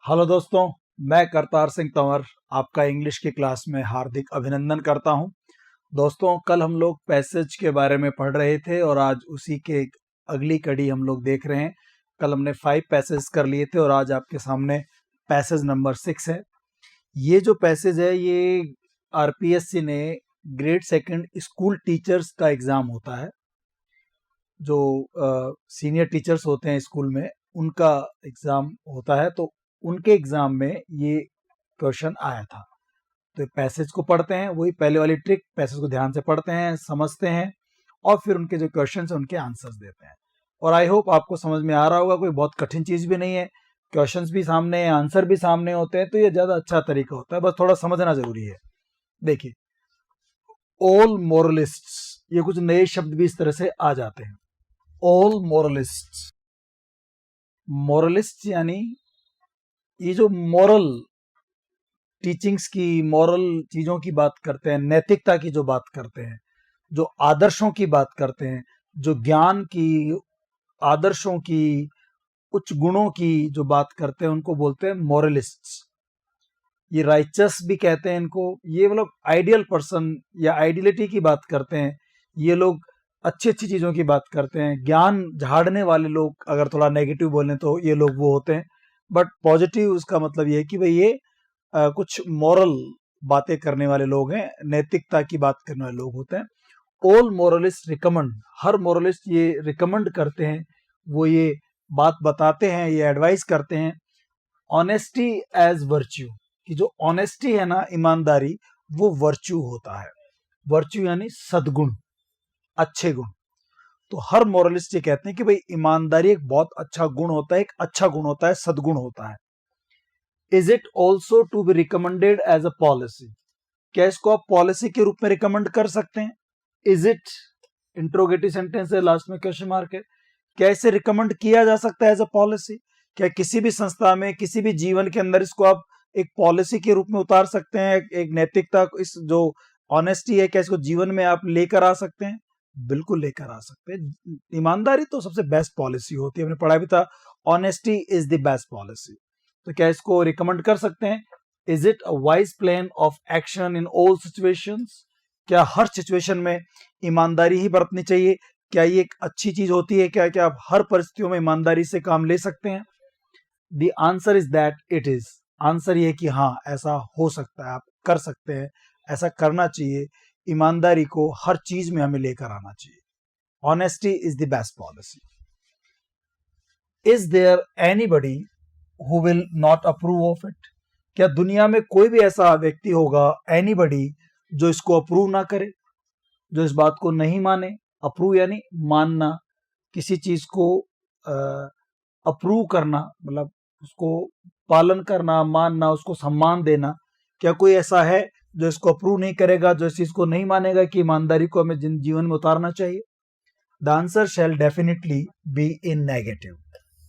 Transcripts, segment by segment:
Hello दोस्तों, मैं करतार सिंह तंवर आपका इंग्लिश की क्लास में हार्दिक अभिनंदन करता हूं। दोस्तों, कल हम लोग पैसेज के बारे में पढ़ रहे थे और आज उसी के एक अगली कड़ी हम लोग देख रहे हैं। कल हमने 5 पैसेज कर लिए थे और आज आपके सामने पैसेज नंबर 6 है। ये जो पैसेज है ये आरपीएससी ने ग्रेड सेकंड स्कूल टीचर्स का एग्ज़ाम होता है, जो सीनियर टीचर्स होते हैं स्कूल में, उनका एग्ज़ाम होता है। तो उनके एग्ज़ाम में ये क्वेश्चन आया था। तो पैसेज को पढ़ते हैं, वही पहले वाली ट्रिक, पैसेज को ध्यान से पढ़ते हैं, समझते हैं और फिर उनके जो क्वेश्चन हैं उनके आंसर्स देते हैं। और आई होप आपको समझ में आ रहा होगा, कोई बहुत कठिन चीज़ भी नहीं है, क्वेश्चंस भी सामने हैं, आंसर भी सामने होते हैं, तो ये ज़्यादा अच्छा तरीका होता है, बस थोड़ा समझना ज़रूरी है। देखिए, ऑल मोरलिस्ट्स, ये कुछ नए शब्द भी इस तरह से आ जाते हैं। ऑल मोरलिस्ट्स, मोरलिस्ट यानी ये जो मॉरल टीचिंग्स की, मॉरल चीज़ों की बात करते हैं, नैतिकता की जो बात करते हैं, जो आदर्शों की बात करते हैं, जो ज्ञान की, आदर्शों की, उच्च गुणों की जो बात करते हैं, उनको बोलते हैं मॉरलिस्ट्स। ये राइचस भी कहते हैं इनको। ये मतलब आइडियल पर्सन या आइडियलिटी की बात करते हैं। ये लोग अच्छी अच्छी चीज़ों की बात करते हैं। ज्ञान झाड़ने वाले लोग, अगर थोड़ा नेगेटिव बोलें तो ये लोग वो होते हैं। बट पॉजिटिव उसका मतलब ये है कि भाई ये कुछ मॉरल बातें करने वाले लोग हैं, नैतिकता की बात करने वाले लोग होते हैं। ऑल मोरलिस्ट रिकमेंड, हर मोरलिस्ट ये रिकमेंड करते हैं, वो ये बात बताते हैं, ये एडवाइस करते हैं, ऑनेस्टी एज वर्च्यू, कि जो ऑनेस्टी है ना, ईमानदारी, वो वर्च्यू होता है। वर्च्यू यानी सद्गुण, अच्छे गुण। तो हर मोरलिस्ट ये कहते हैं कि भाई ईमानदारी एक बहुत अच्छा गुण होता है, एक अच्छा गुण होता है, सद्गुण होता है। Is it also to be recommended as a policy, क्या इसको आप पॉलिसी के रूप में रिकमेंड कर सकते हैं? इज इट इंट्रोगेटिव सेंटेंस है, लास्ट में क्वेश्चन मार्क है। क्या इसे रिकमेंड किया जा सकता है एज अ पॉलिसी? क्या किसी भी संस्था में, किसी भी जीवन के अंदर इसको आप एक पॉलिसी के रूप में उतार सकते हैं? एक नैतिकता, इस जो ऑनेस्टी है, क्या इसको जीवन में आप लेकर आ सकते हैं? बिल्कुल लेकर आ सकते हैं। ईमानदारी तो सबसे बेस्ट पॉलिसी होती है, हमने पढ़ा भी था, honesty is the best policy. तो क्या इसको रिकमेंड कर सकते हैं? Is it a wise plan of action in all situations, क्या हर सिचुएशन में ईमानदारी ही बरतनी चाहिए? क्या ये एक अच्छी चीज होती है? क्या क्या आप हर परिस्थितियों में ईमानदारी से काम ले सकते हैं? The answer is that it is, answer ये है कि हाँ, ऐसा हो सकता है, आप कर सकते हैं, ऐसा करना चाहिए। ईमानदारी को हर चीज में हमें लेकर आना चाहिए। Honesty is the best policy. Is there anybody who will not approve of it, क्या दुनिया में कोई भी ऐसा व्यक्ति होगा, एनीबडी, जो इसको अप्रूव ना करे, जो इस बात को नहीं माने? अप्रूव यानी मानना, किसी चीज को अप्रूव करना, मतलब उसको पालन करना, मानना, उसको सम्मान देना। क्या कोई ऐसा है जो इसको अप्रूव नहीं करेगा, जो इस चीज को नहीं मानेगा कि ईमानदारी को हमें जीवन में उतारना चाहिए? The answer shall definitely be in negative,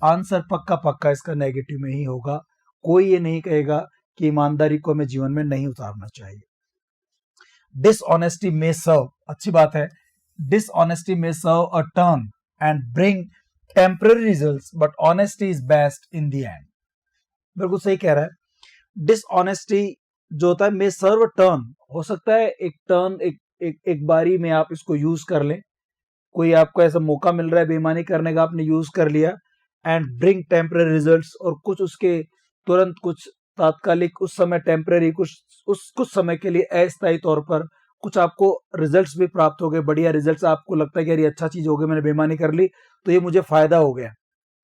answer पक्का पक्का इसका नेगेटिव में ही होगा। कोई ये नहीं कहेगा कि ईमानदारी को हमें जीवन में नहीं उतारना चाहिए। डिसऑनेस्टी में सर्व, अच्छी बात है, dishonesty may serve a turn and bring temporary results, but honesty is best in the end. बिल्कुल सही कह रहा है। डिसऑनेस्टी जो होता है, में सर्व टर्न, हो सकता है एक टर्न, एक बारी में आप इसको यूज कर लें, कोई आपको ऐसा मौका मिल रहा है बेईमानी करने का, आपने यूज कर लिया। एंड ब्रिंग टेम्पररी रिजल्ट्स, और कुछ उसके तुरंत, कुछ तात्कालिक, उस समय टेम्पररी, कुछ समय के लिए अस्थायी तौर पर कुछ आपको रिजल्ट्स भी प्राप्त हो गए, बढ़िया रिजल्ट्स, आपको लगता है कि यार अच्छा चीज हो गई, मैंने बेईमानी कर ली तो ये मुझे फायदा हो गया।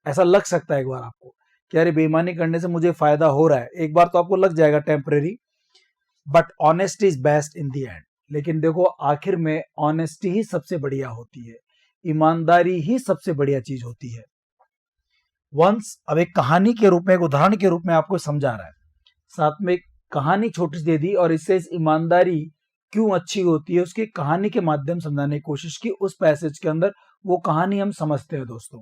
ऐसा लग सकता है एक बार आपको कि यार बेईमानी करने से मुझे फायदा हो रहा है, एक बार तो आपको लग जाएगा temporary, but honesty is best in the and. लेकिन देखो, आखिर में ऑनेस्टी ही सबसे बढ़िया होती है, ईमानदारी ही सबसे बढ़िया चीज होती है। वंस, अब एक कहानी के रूप में, एक उदाहरण के रूप में आपको समझा रहा है, साथ में एक कहानी छोटी सी दे दी और इससे इस ईमानदारी क्यों अच्छी होती है उसकी कहानी के माध्यम समझाने की कोशिश की उस पैसेज के अंदर। वो कहानी हम समझते हैं दोस्तों।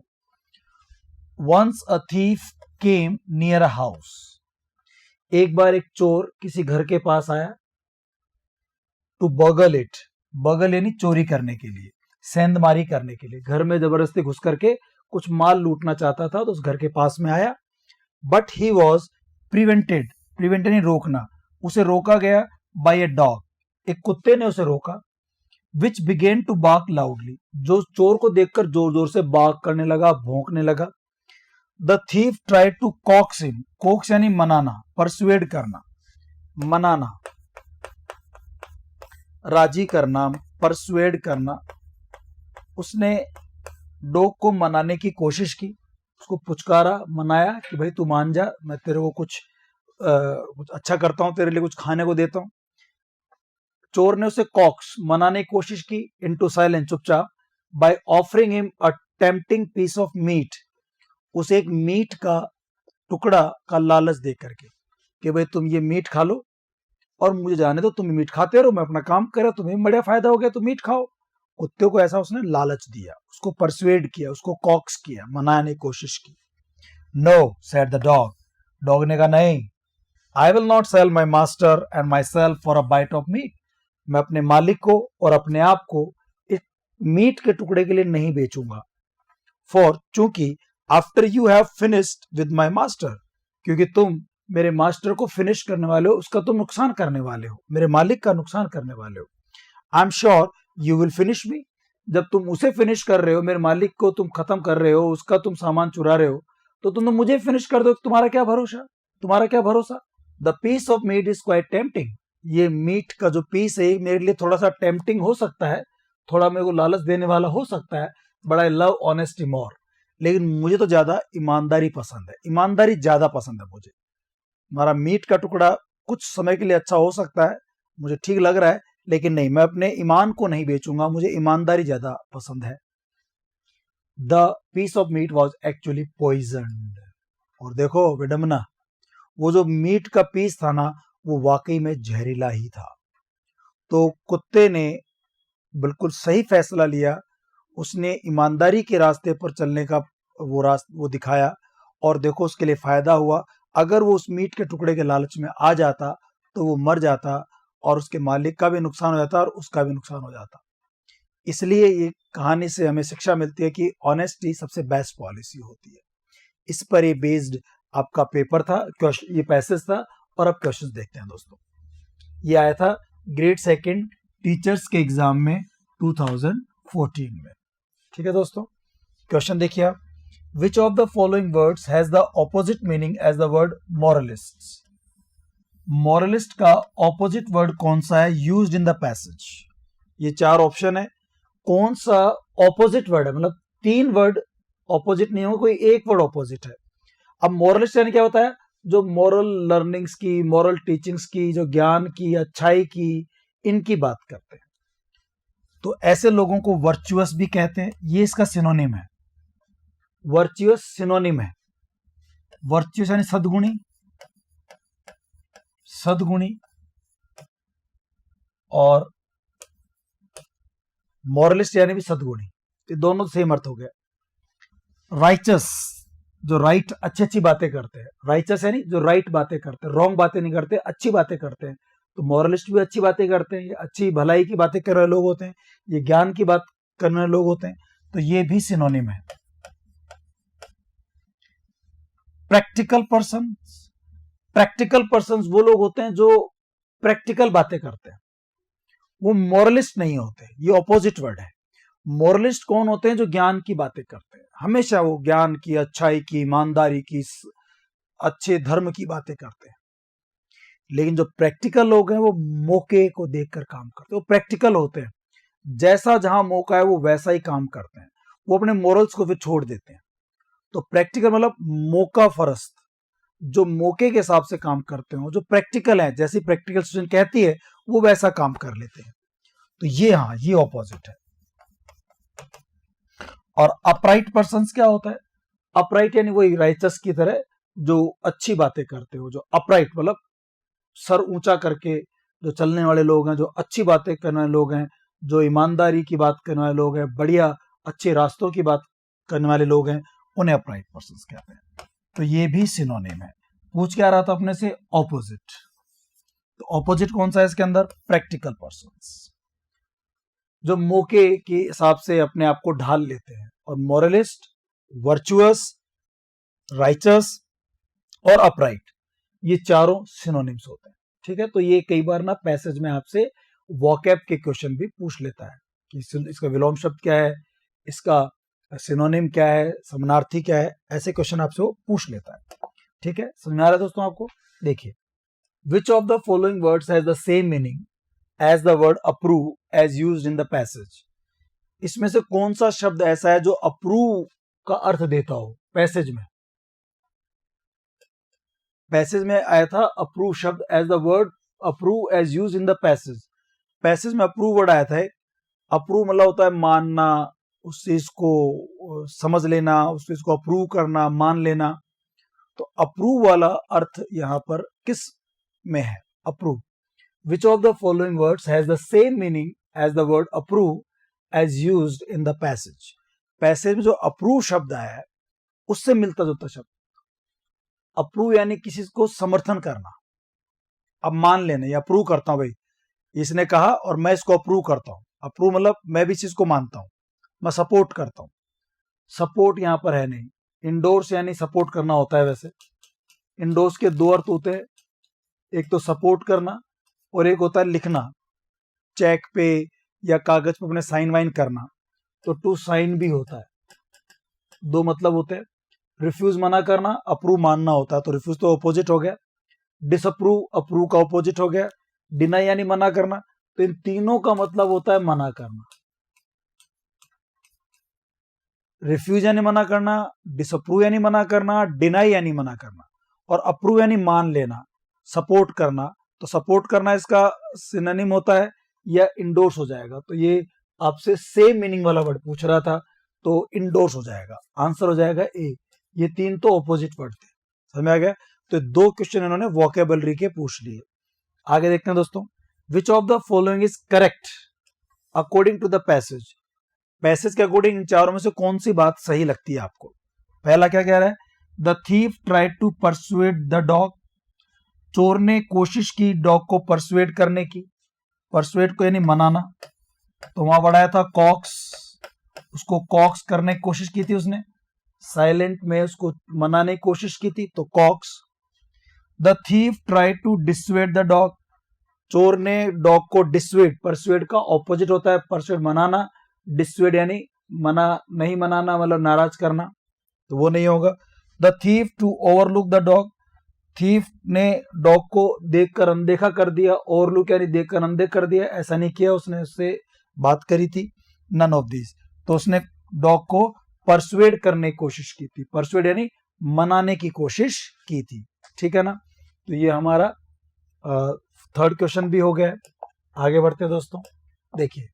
Once a thief came near a house, एक बार एक चोर किसी घर के पास आया। टू बगल इट, बगल यानी चोरी करने के लिए, सेंधमारी करने के लिए, घर में जबरदस्ती घुस करके कुछ माल लूटना चाहता था, तो उस घर के पास में आया। But he was prevented, prevented नहीं रोकना, उसे रोका गया बाय ए डॉग, एक कुत्ते ने उसे रोका, which began to bark loudly, जो चोर को देखकर जोर जोर से बार्क करने लगा, भौंकने लगा। The thief tried to coax him, coax यानी मनाना, परसुएड करना, मनाना, राजी करना, परसुएड करना। उसने डॉग को मनाने की कोशिश की, उसको पुचकारा, मनाया कि भाई तू मान जा, मैं तेरे को कुछ अच्छा करता हूं, तेरे लिए कुछ खाने को देता हूं। चोर ने उसे कॉक्स, मनाने की कोशिश की, इनटू साइलेंस, चुपचाप, by offering him a tempting piece of meat, उसे एक मीट का टुकड़ा का लालच दे करके कि भाई तुम ये मीट खा लो और मुझे जाने दो, तुम मीट खाते रहो, मैं अपना काम कर रहा, तुम्हें बढ़िया फायदा हो गया, तुम मीट खाओ। कुत्ते को ऐसा उसने लालच दिया, उसको परसुएड किया, उसको कॉक्स किया, मनाने की कोशिश की। No said the dog, dog ने कहा नहीं, I will not sell my master and myself for a bite of meat, मैं अपने मालिक को और अपने आप को एक मीट के टुकड़े के लिए नहीं बेचूंगा। फॉर, चूंकि after you have finished with my master, क्योंकि तुम मेरे मास्टर को फिनिश करने वाले हो, उसका तुम नुकसान करने वाले हो, मेरे मालिक का नुकसान करने वाले हो। I am sure you will finish me, जब तुम उसे फिनिश कर रहे हो, मेरे मालिक को तुम खत्म कर रहे हो, उसका तुम सामान चुरा रहे हो, तो तुम मुझे फिनिश कर दो, तुम्हारा क्या भरोसा, तुम्हारा क्या भरोसा। The piece of meat is quite tempting, ये मीट का जो पीस है मेरे लिए थोड़ा सा टेम्पटिंग हो सकता है, थोड़ा मेरे को लालच देने वाला हो सकता है, बट आई लव ऑनेस्टी मोर, लेकिन मुझे तो ज्यादा ईमानदारी पसंद है, ईमानदारी ज्यादा पसंद है मुझे। हमारा मीट का टुकड़ा कुछ समय के लिए अच्छा हो सकता है, मुझे ठीक लग रहा है, लेकिन नहीं, मैं अपने ईमान को नहीं बेचूंगा, मुझे ईमानदारी ज्यादा पसंद है। The piece of meat was actually poisoned, और देखो विडम्बना, वो जो मीट का पीस था ना, वो वाकई में जहरीला ही था। तो कुत्ते ने बिल्कुल सही फैसला लिया, उसने ईमानदारी के रास्ते पर चलने का वो दिखाया, और देखो उसके लिए फायदा हुआ। अगर वो उस मीट के टुकड़े के लालच में आ जाता तो वो मर जाता, और उसके मालिक का भी नुकसान हो जाता और उसका भी नुकसान हो जाता। इसलिए ये कहानी से हमें शिक्षा मिलती है कि ऑनेस्टी सबसे बेस्ट पॉलिसी होती है। इस पर ये बेस्ड आपका पेपर था, ये पैसेज था, और अब क्वेश्चंस देखते हैं दोस्तों। ये आया था ग्रेड सेकंड टीचर्स के एग्जाम में 2014 में। ठीक है दोस्तों, क्वेश्चन देखिए आप, which of the following words has the opposite meaning as the word moralist. Moralist का ऑपोजिट वर्ड कौन सा है यूज्ड इन द पैसेज। ये चार ऑप्शन है, कौन सा ऑपोजिट वर्ड है, मतलब तीन वर्ड ऑपोजिट नहीं होगा, कोई एक वर्ड ऑपोजिट है। अब मॉरलिस्ट यानी क्या होता है, जो मॉरल लर्निंग्स की, मॉरल टीचिंग्स की, जो ज्ञान की, अच्छाई की, इनकी बात करते हैं। तो ऐसे लोगों को वर्चुअस भी कहते हैं, ये इसका सिनोनिम है, वर्चुअस सिनोनिम है। वर्चुअस यानी सद्गुणी, सद्गुणी, और मॉरलिस्ट यानी भी सद्गुणी, ये दोनों सेम अर्थ हो गया। राइचस, जो राइट, अच्छी अच्छी बातें करते हैं, राइचस यानी जो राइट बातें करते हैं, रॉन्ग बातें नहीं करते, अच्छी बातें करते हैं। तो मॉरलिस्ट भी अच्छी बातें करते हैं, ये अच्छी भलाई की बातें कर रहे लोग होते हैं, ये ज्ञान की बात करने वाले लोग होते हैं, तो ये भी सिनोनिम है। प्रैक्टिकल पर्सन, प्रैक्टिकल पर्सन वो लोग होते हैं जो प्रैक्टिकल बातें करते हैं, वो मॉरलिस्ट नहीं होते, ये ऑपोजिट वर्ड है। मॉरलिस्ट कौन होते हैं, जो ज्ञान की बातें करते हैं, हमेशा वो ज्ञान की, अच्छाई की, ईमानदारी की, अच्छे धर्म की बातें करते हैं। लेकिन जो प्रैक्टिकल लोग हैं वो मौके को देखकर काम करते हैं, वो प्रैक्टिकल होते हैं, जैसा जहां मौका है वो वैसा ही काम करते हैं, वो अपने मॉरल्स को फिर छोड़ देते हैं। तो प्रैक्टिकल मतलब मौका फरस्त, जो मौके के हिसाब से काम करते हो, जो प्रैक्टिकल है, जैसी प्रैक्टिकल सिचुएशन कहती है वो वैसा काम कर लेते हैं। तो ये, हाँ, ये ऑपोजिट है। और अपराइट पर्सन्स क्या होता है, अपराइट यानी वही राइचस की तरह जो अच्छी बातें करते हो, जो अपराइट मतलब सर ऊंचा करके जो चलने वाले लोग हैं, जो अच्छी बातें करने वाले लोग हैं, जो ईमानदारी की बात करने वाले लोग हैं, बढ़िया अच्छे रास्तों की बात करने वाले लोग हैं, उन्हें अपराइट पर्सन्स कहते हैं। तो ये भी सिनोनिम है। पूछ क्या रहा था अपने से, ऑपोजिट। तो ऑपोजिट कौन सा है इसके अंदर, प्रैक्टिकल पर्सन्स, जो मौके के हिसाब से अपने आप को ढाल लेते हैं। और मॉरलिस्ट, वर्चुअस, राइचस और अपराइट, ये चारों सिनोनिम्स होते हैं। ठीक है, तो ये कई बार ना पैसेज में आपसे वोकैब के क्वेश्चन भी पूछ लेता है कि इसका विलोम शब्द क्या है, इसका सिनोनिम क्या है, समानार्थी क्या है, ऐसे क्वेश्चन आपसे वो पूछ लेता है। ठीक है, समझ आ रहा है दोस्तों आपको? देखिए, which of the following words has the same meaning as the word approve as used in the passage. इसमें से कौन सा शब्द ऐसा है जो अप्रूव का अर्थ देता हो पैसेज में? पैसेज में आया था अप्रूव शब्द, as the word approve as use in the passage. Passage में अप्रूव वर्ड आया था। अप्रूव मतलब होता है मानना, उस चीज को समझ लेना, उस चीज को अप्रूव करना, मान लेना। तो अप्रूव वाला अर्थ यहां पर किस में है? Approve. Which of the following words has the same meaning as the word approve as used in the passage. Passage में जो अप्रूव शब्द आया है उससे मिलता जुलता शब्द। अप्रूव यानी किसी को समर्थन करना, अब मान लेना, या अप्रूव करता हूं, भाई इसने कहा और मैं इसको अप्रूव करता हूं। अप्रूव मतलब मैं भी चीज को मानता हूं, मैं सपोर्ट करता हूं। सपोर्ट यहां पर है नहीं। इंडोर्स यानी सपोर्ट करना होता है। वैसे इंडोर्स के दो अर्थ होते हैं, एक तो सपोर्ट करना और एक होता है लिखना, चेक पे या कागज पे अपने साइन वाइन करना। तो टू साइन भी होता है, दो मतलब होते हैं। रिफ्यूज मना करना, अप्रूव मानना होता है, तो रिफ्यूज तो अपोजिट हो गया। डिसअप्रूव अप्रूव का अपोजिट हो गया। डिनाई यानी मना करना, तो इन तीनों का मतलब होता है मना करना। रिफ्यूज यानी मना करना, डिसअप्रूव यानी मना करना, डिनाई यानी मना करना, और अप्रूव यानी मान लेना, सपोर्ट करना। तो सपोर्ट करना इसका सिनोनिम होता है या इंडोर्स हो जाएगा। तो ये आपसे सेम मीनिंग वाला वर्ड पूछ रहा था, तो इंडोर्स हो जाएगा, आंसर हो जाएगा ए। ये तीन तो ऑपोजिट वर्ड थे, समझ में आ गया? तो दो क्वेश्चन इन्होंने वोकेबलरी के पूछ लिए। आगे देखते हैं दोस्तों, which of the following is correct according to the passage. Passage के अकॉर्डिंग इन चारों में से कौन सी बात सही लगती है आपको? पहला क्या कह रहा है? The thief tried to persuade the dog. चोर ने कोशिश की डॉग को परसुएड करने की। परसुएड को यानी मनाना, तो वहां बढ़ाया था कॉक्स, उसको कॉक्स करने की कोशिश की थी उसने। साइलेंट में उसको मनाने की कोशिश की थी, तो कॉक्स। The thief tried to dissuade the dog. चोर ने डॉग को डिसुएड, परसुएड का ऑपोजिट होता है परसुएड मनाना, डिसुएड यानी मना नहीं मनाना मतलब नाराज करना, तो वो नहीं होगा। The thief to overlook the dog. Thief ने डॉग को देखकर अनदेखा कर दिया, ओवरलुक यानी देखकर अनदेखा कर दिया, ऐसा नहीं किया, उसने उससे बात करी थी। नन ऑफ दिस, तो उसने डॉग को परसुएड करने की कोशिश की थी। परसुएड यानी मनाने की कोशिश की थी, ठीक है ना? तो ये हमारा थर्ड क्वेश्चन भी हो गया। आगे बढ़ते हैं दोस्तों, देखिए,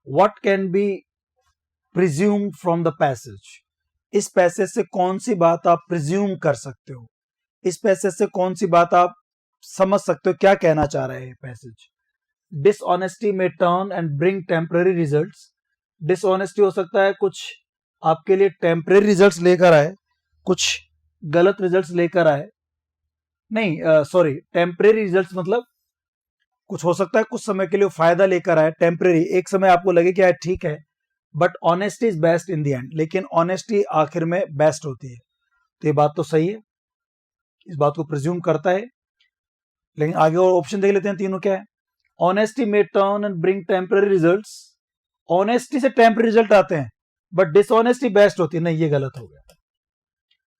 what can be presume from the passage. इस पैसेज से कौन सी बात आप प्रिज्यूम कर सकते हो? इस पैसेज से कौन सी बात आप समझ सकते हो, क्या कहना चाह रहे हैं पैसेज? डिसऑनेस्टी में turn and bring temporary results. Dishonesty हो सकता है कुछ आपके लिए टेम्पररी रिजल्ट्स लेकर आए, कुछ गलत रिजल्ट्स लेकर आए। नहीं सॉरी, टेम्पररी रिजल्ट्स मतलब कुछ हो सकता है कुछ समय के लिए फायदा लेकर आए, टेम्पररी, एक समय आपको लगे कि यार ठीक है, but honesty is best in the and. लेकिन ऑनेस्टी आखिर में बेस्ट होती है, तो ये बात तो सही है, इस बात को प्रिज्यूम करता है। लेकिन आगे और ऑप्शन देख लेते हैं, तीनों क्या है? ऑनेस्टी में turn and bring temporary results. Honesty से टेम्पररी रिजल्ट आते हैं, बट डिसऑनेस्टी बेस्ट होती है, नहीं ये गलत हो गया।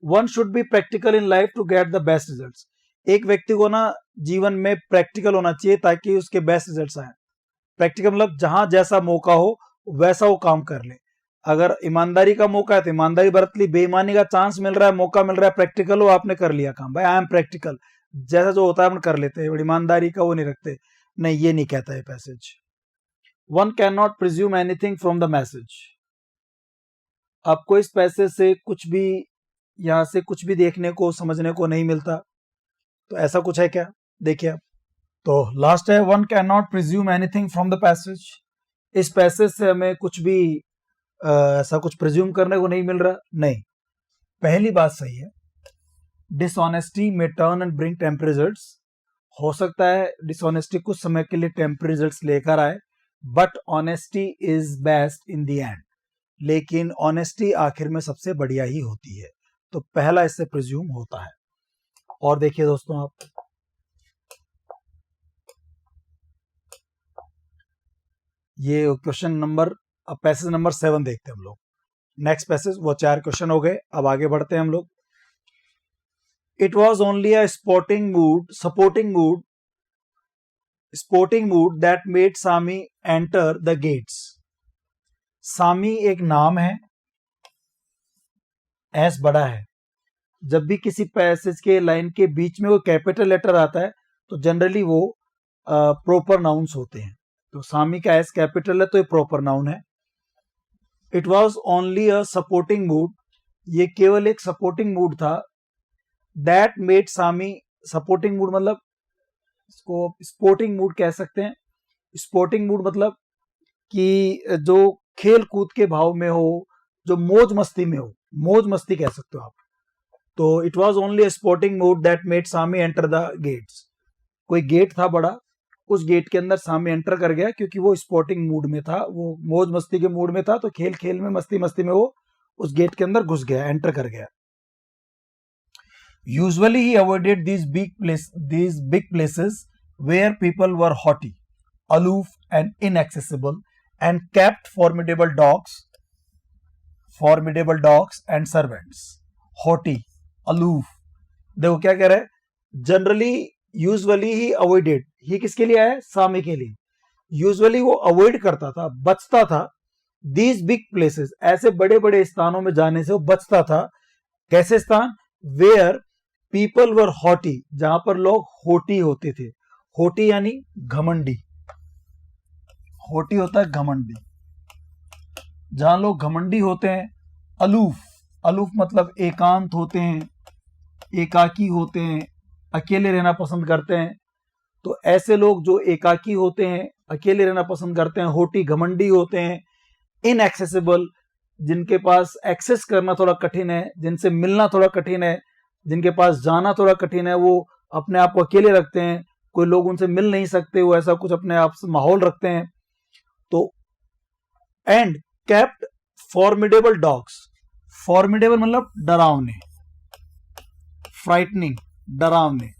One should be practical in life to get the best results. एक व्यक्ति को ना जीवन में प्रैक्टिकल होना चाहिए ताकि उसके बेस्ट रिजल्ट्स आए। प्रैक्टिकल मतलब जहां जैसा मौका हो वैसा वो काम कर ले। अगर ईमानदारी का मौका है तो ईमानदारी बरत ली, बेईमानी का चांस मिल रहा है, मौका मिल रहा है, प्रैक्टिकल हो, आपने कर लिया काम, भाई आई एम प्रैक्टिकल, जैसा जो होता है हम कर लेते हैं, ईमानदारी का वो नहीं रखते। नहीं, ये नहीं कहता है passage. One can not presume anything from the message. आपको इस पैसेज से कुछ भी, यहां से कुछ भी देखने को समझने को नहीं मिलता, तो ऐसा कुछ है क्या? देखिए, तो लास्ट है, one can not presume anything from the passage. इस पैसेज से हमें कुछ भी ऐसा कुछ प्रिज्यूम करने को नहीं मिल रहा। नहीं, पहली बात सही है, डिसऑनेस्टी में turn and bring temporary results. हो सकता है डिसऑनेस्टी कुछ समय के लिए टेम्पररी रिजल्ट्स लेकर आए, but honesty is best in the and. लेकिन ऑनेस्टी आखिर में सबसे बढ़िया ही होती है, तो पहला इससे प्रिज्यूम होता है। और देखिए दोस्तों आप, ये क्वेश्चन नंबर, अब पैसेज नंबर 7 देखते हैं हम लोग। नेक्स्ट पैसेज, वो 4 क्वेश्चन हो गए, अब आगे बढ़ते हैं हम लोग। It was only a sporting mood that made Sami enter the gates. Sami एक नाम है, एस बड़ा है। जब भी किसी पैसेज के लाइन के बीच में वो कैपिटल लेटर आता है तो जनरली वो प्रॉपर नाउन्स होते हैं। तो सामी का एस कैपिटल है तो ये प्रॉपर नाउन है। It was only a supporting mood, ये केवल एक सपोर्टिंग मूड था। That made Sami, supporting mood मतलब इसको स्पोर्टिंग मूड कह सकते हैं। स्पोर्टिंग मूड मतलब कि जो खेल कूद के भाव में हो, जो मौज मस्ती में हो, मौज मस्ती कह सकते हो आप। तो it was only sporting mood that made Sami enter the gets. कोई गेट था बड़ा, उस गेट के अंदर सामी एंटर कर गया क्योंकि वो स्पोर्टिंग मूड में था, वो मौज मस्ती के मूड में था। तो खेल खेल में, मस्ती मस्ती में वो उस गेट के अंदर घुस गया, एंटर कर गया। Usually he avoided these big places where people were haughty, aloof and inaccessible, and kept formidable dogs and servants. Haughty, aloof, देखो क्या कह रहा है, जनरली, यूजुअली ही अवॉइडेड, ही किसके लिए आया, सामी के लिए। यूजुअली वो अवॉइड करता था, बचता था। दीज बिग प्लेसेस, ऐसे बड़े बड़े स्थानों में जाने से वो बचता था। कैसे स्थान, वेयर पीपल वर हॉटी, जहां पर लोग होटी होते थे। होटी यानी घमंडी, होटी होता है घमंडी, जहां लोग घमंडी होते हैं। अलूफ, अलूफ मतलब एकांत होते हैं, एकाकी होते हैं, अकेले रहना पसंद करते हैं। तो ऐसे लोग जो एकाकी होते हैं, अकेले रहना पसंद करते हैं, होटी घमंडी होते हैं। इनएक्सेसिबल, जिनके पास एक्सेस करना थोड़ा कठिन है, जिनसे मिलना थोड़ा कठिन है, जिनके पास जाना थोड़ा कठिन है, वो अपने आप को अकेले रखते हैं, कोई लोग उनसे मिल नहीं सकते, वो ऐसा कुछ अपने आप से माहौल रखते हैं। तो and kept formidable dogs, formidable मतलब डरावने, फ्राइटनिंग डरावने,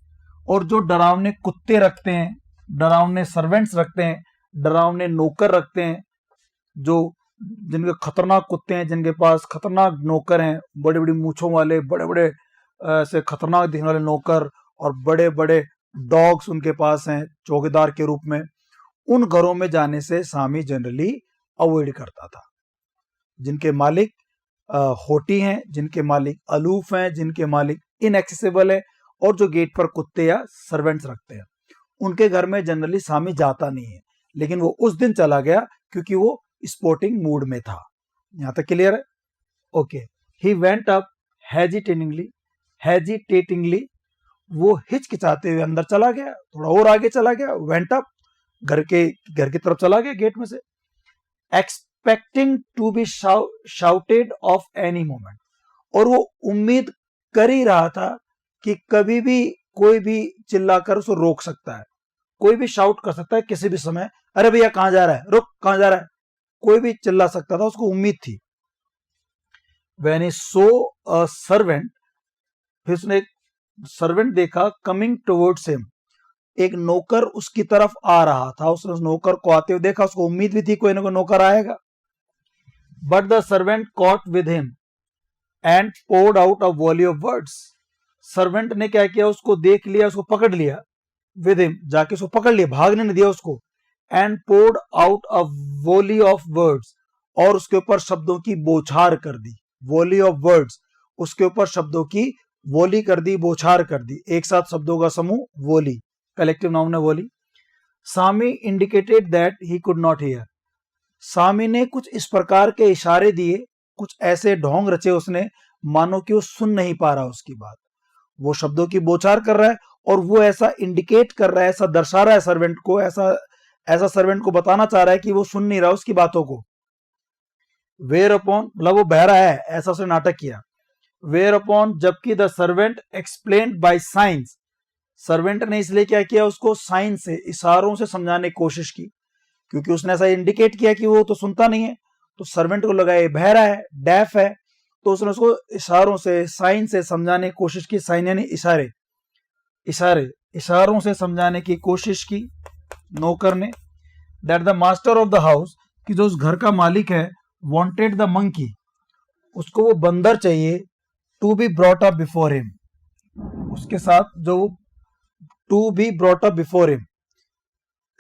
और जो डरावने कुत्ते रखते हैं, डरावने सर्वेंट्स रखते हैं, डरावने नौकर रखते हैं, जो जिनके खतरनाक कुत्ते हैं, जिनके पास खतरनाक नौकर हैं, बड़ी बड़ी मूछों वाले, बड़े बड़े ऐसे खतरनाक दिखने वाले नौकर, और बड़े बड़े डॉग्स उनके पास हैं चौकीदार के रूप में। उन घरों में जाने से सामी जनरली अवॉइड करता था। जिनके मालिक होटी हैं, जिनके मालिक अलूफ हैं, जिनके मालिक इनएक्सेसिबल है, और जो गेट पर कुत्ते या सर्वेंट्स रखते हैं, उनके घर में जनरली सामी जाता नहीं है। लेकिन वो उस दिन चला गया क्योंकि वो स्पोर्टिंग मूड में था। यहां तक क्लियर है? Okay. He went up hesitatingly, वो हिचकिचाते हुए अंदर चला गया, थोड़ा और आगे चला गया। वेंट अप, घर की तरफ चला गया गेट में से। Expecting to be shouted off any moment, और वो उम्मीद कर ही रहा था कि कभी भी कोई भी चिल्लाकर उसको रोक सकता है, कोई भी शाउट कर सकता है किसी भी समय, अरे भैया कहां जा रहा है, रुक, कहां जा रहा है, कोई भी चिल्ला सकता था, उसको उम्मीद थी। When he saw a servant, फिर उसने एक सर्वेंट देखा, कमिंग टुवर्ड्स हिम, एक नौकर उसकी तरफ आ रहा था। उसने उस नौकर को आते हुए देखा, उसको उम्मीद भी थी कोई ना कोई नौकर आएगा। But the servant caught with him and poured out a volley of words, servant ने क्या किया, उसको देख लिया, उसको पकड़ लिया, विद हिम जाके उसको पकड़ लिया, भागने नहीं दिया उसको। And poured out a volley of words, और उसके ऊपर शब्दों की बौछार कर दी। वॉली ऑफ वर्ड्स, उसके ऊपर शब्दों की वॉली कर दी, बौछार कर दी। एक साथ शब्दों का समूह वॉली, कलेक्टिव नाउन है volley. Sami indicated that he could not hear, Sami ने कुछ इस प्रकार के इशारे दिए, कुछ ऐसे ढोंग रचे उसने, मानो कि वो सुन नहीं पा रहा उसकी बात। वो शब्दों की बौछार कर रहा है, और वो ऐसा इंडिकेट कर रहा है, ऐसा दर्शा रहा है सर्वेंट को, ऐसा सर्वेंट को बताना चाह रहा है कि वो सुन नहीं रहा उसकी बातों को। वेयर अपॉन मतलब वो बहरा है, ऐसा उसने नाटक किया। वेयर अपॉन, जबकि the servant explained bye signs, सर्वेंट ने इसलिए क्या किया, उसको साइन से, इशारों से समझाने की कोशिश की, क्योंकि उसने ऐसा इंडिकेट किया कि वो तो सुनता नहीं है। तो सर्वेंट को लगा ये बहरा है, डेफ है, तो उसने उसको इशारों से, साइन से समझाने की कोशिश की। साइन यानी इशारे। इशारों से समझाने की कोशिश की नौकर ने, that the master of the house, कि जो उस घर का मालिक है, वांटेड द मंकी, उसको वो बंदर चाहिए, to be brought up before him, उसके साथ जो to be brought up before him,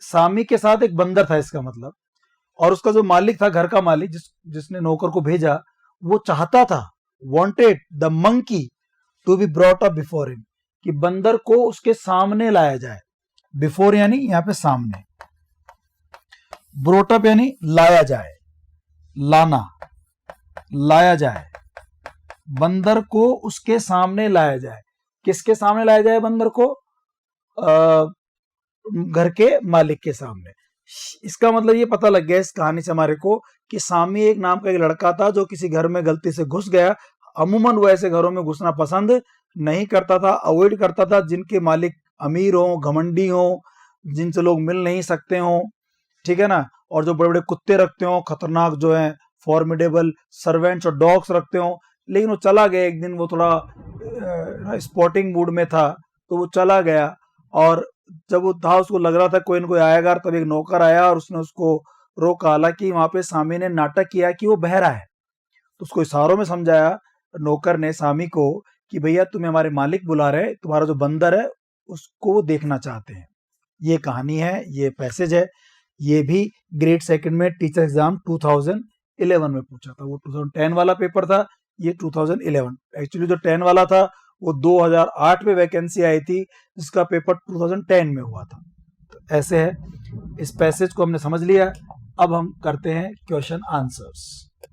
Sami के साथ एक बंदर था इसका मतलब, और उसका जो मालिक था, घर का मालिक जिसने नौकर को भेजा, वो चाहता था, wanted the monkey to be brought up before him, कि बंदर को उसके सामने लाया जाए, बिफोर यानी यहां पे सामने, ब्रॉट अप यानी लाया जाए, लाना, लाया जाए, बंदर को उसके सामने लाया जाए। किसके सामने लाया जाए बंदर को? घर के मालिक के सामने। इसका मतलब ये पता लग गया इस कहानी से हमारे को कि सामी एक नाम का एक लड़का था जो किसी घर में गलती से घुस गया। अमूमन वो ऐसे घरों में घुसना पसंद नहीं करता था, अवॉइड करता था, जिनके मालिक अमीर हो, घमंडी हो, जिनसे लोग मिल नहीं सकते हो, ठीक है ना, और जो बड़े बड़े कुत्ते रखते हो, खतरनाक जो है फॉर्मिडेबल सर्वेंट्स और डॉग्स रखते हो। लेकिन वो चला गया एक दिन, वो थोड़ा स्पॉटिंग मूड में था, तो वो चला गया, और जब वो था उसको लग रहा था कोई न कोई आएगा, तब एक नौकर आया और उसने उसको रोका। हालांकि वहां पे सामी ने नाटक किया कि वो बहरा है, तो उसको इशारों में समझाया नौकर ने सामी को कि भैया तुम्हें हमारे मालिक बुला रहे, तुम्हारा जो बंदर है उसको वो देखना चाहते हैं। ये कहानी है, ये पैसेज है, ये भी ग्रेड सेकंड में टीचर एग्जाम 2011 में पूछा था। वो 2010 वाला पेपर था, ये 2011। एक्चुअली जो 10 वाला था वो 2008 में वैकेंसी आई थी, जिसका पेपर 2010 में हुआ था। तो ऐसे है, इस पैसेज को हमने समझ लिया। अब हम करते हैं question answers.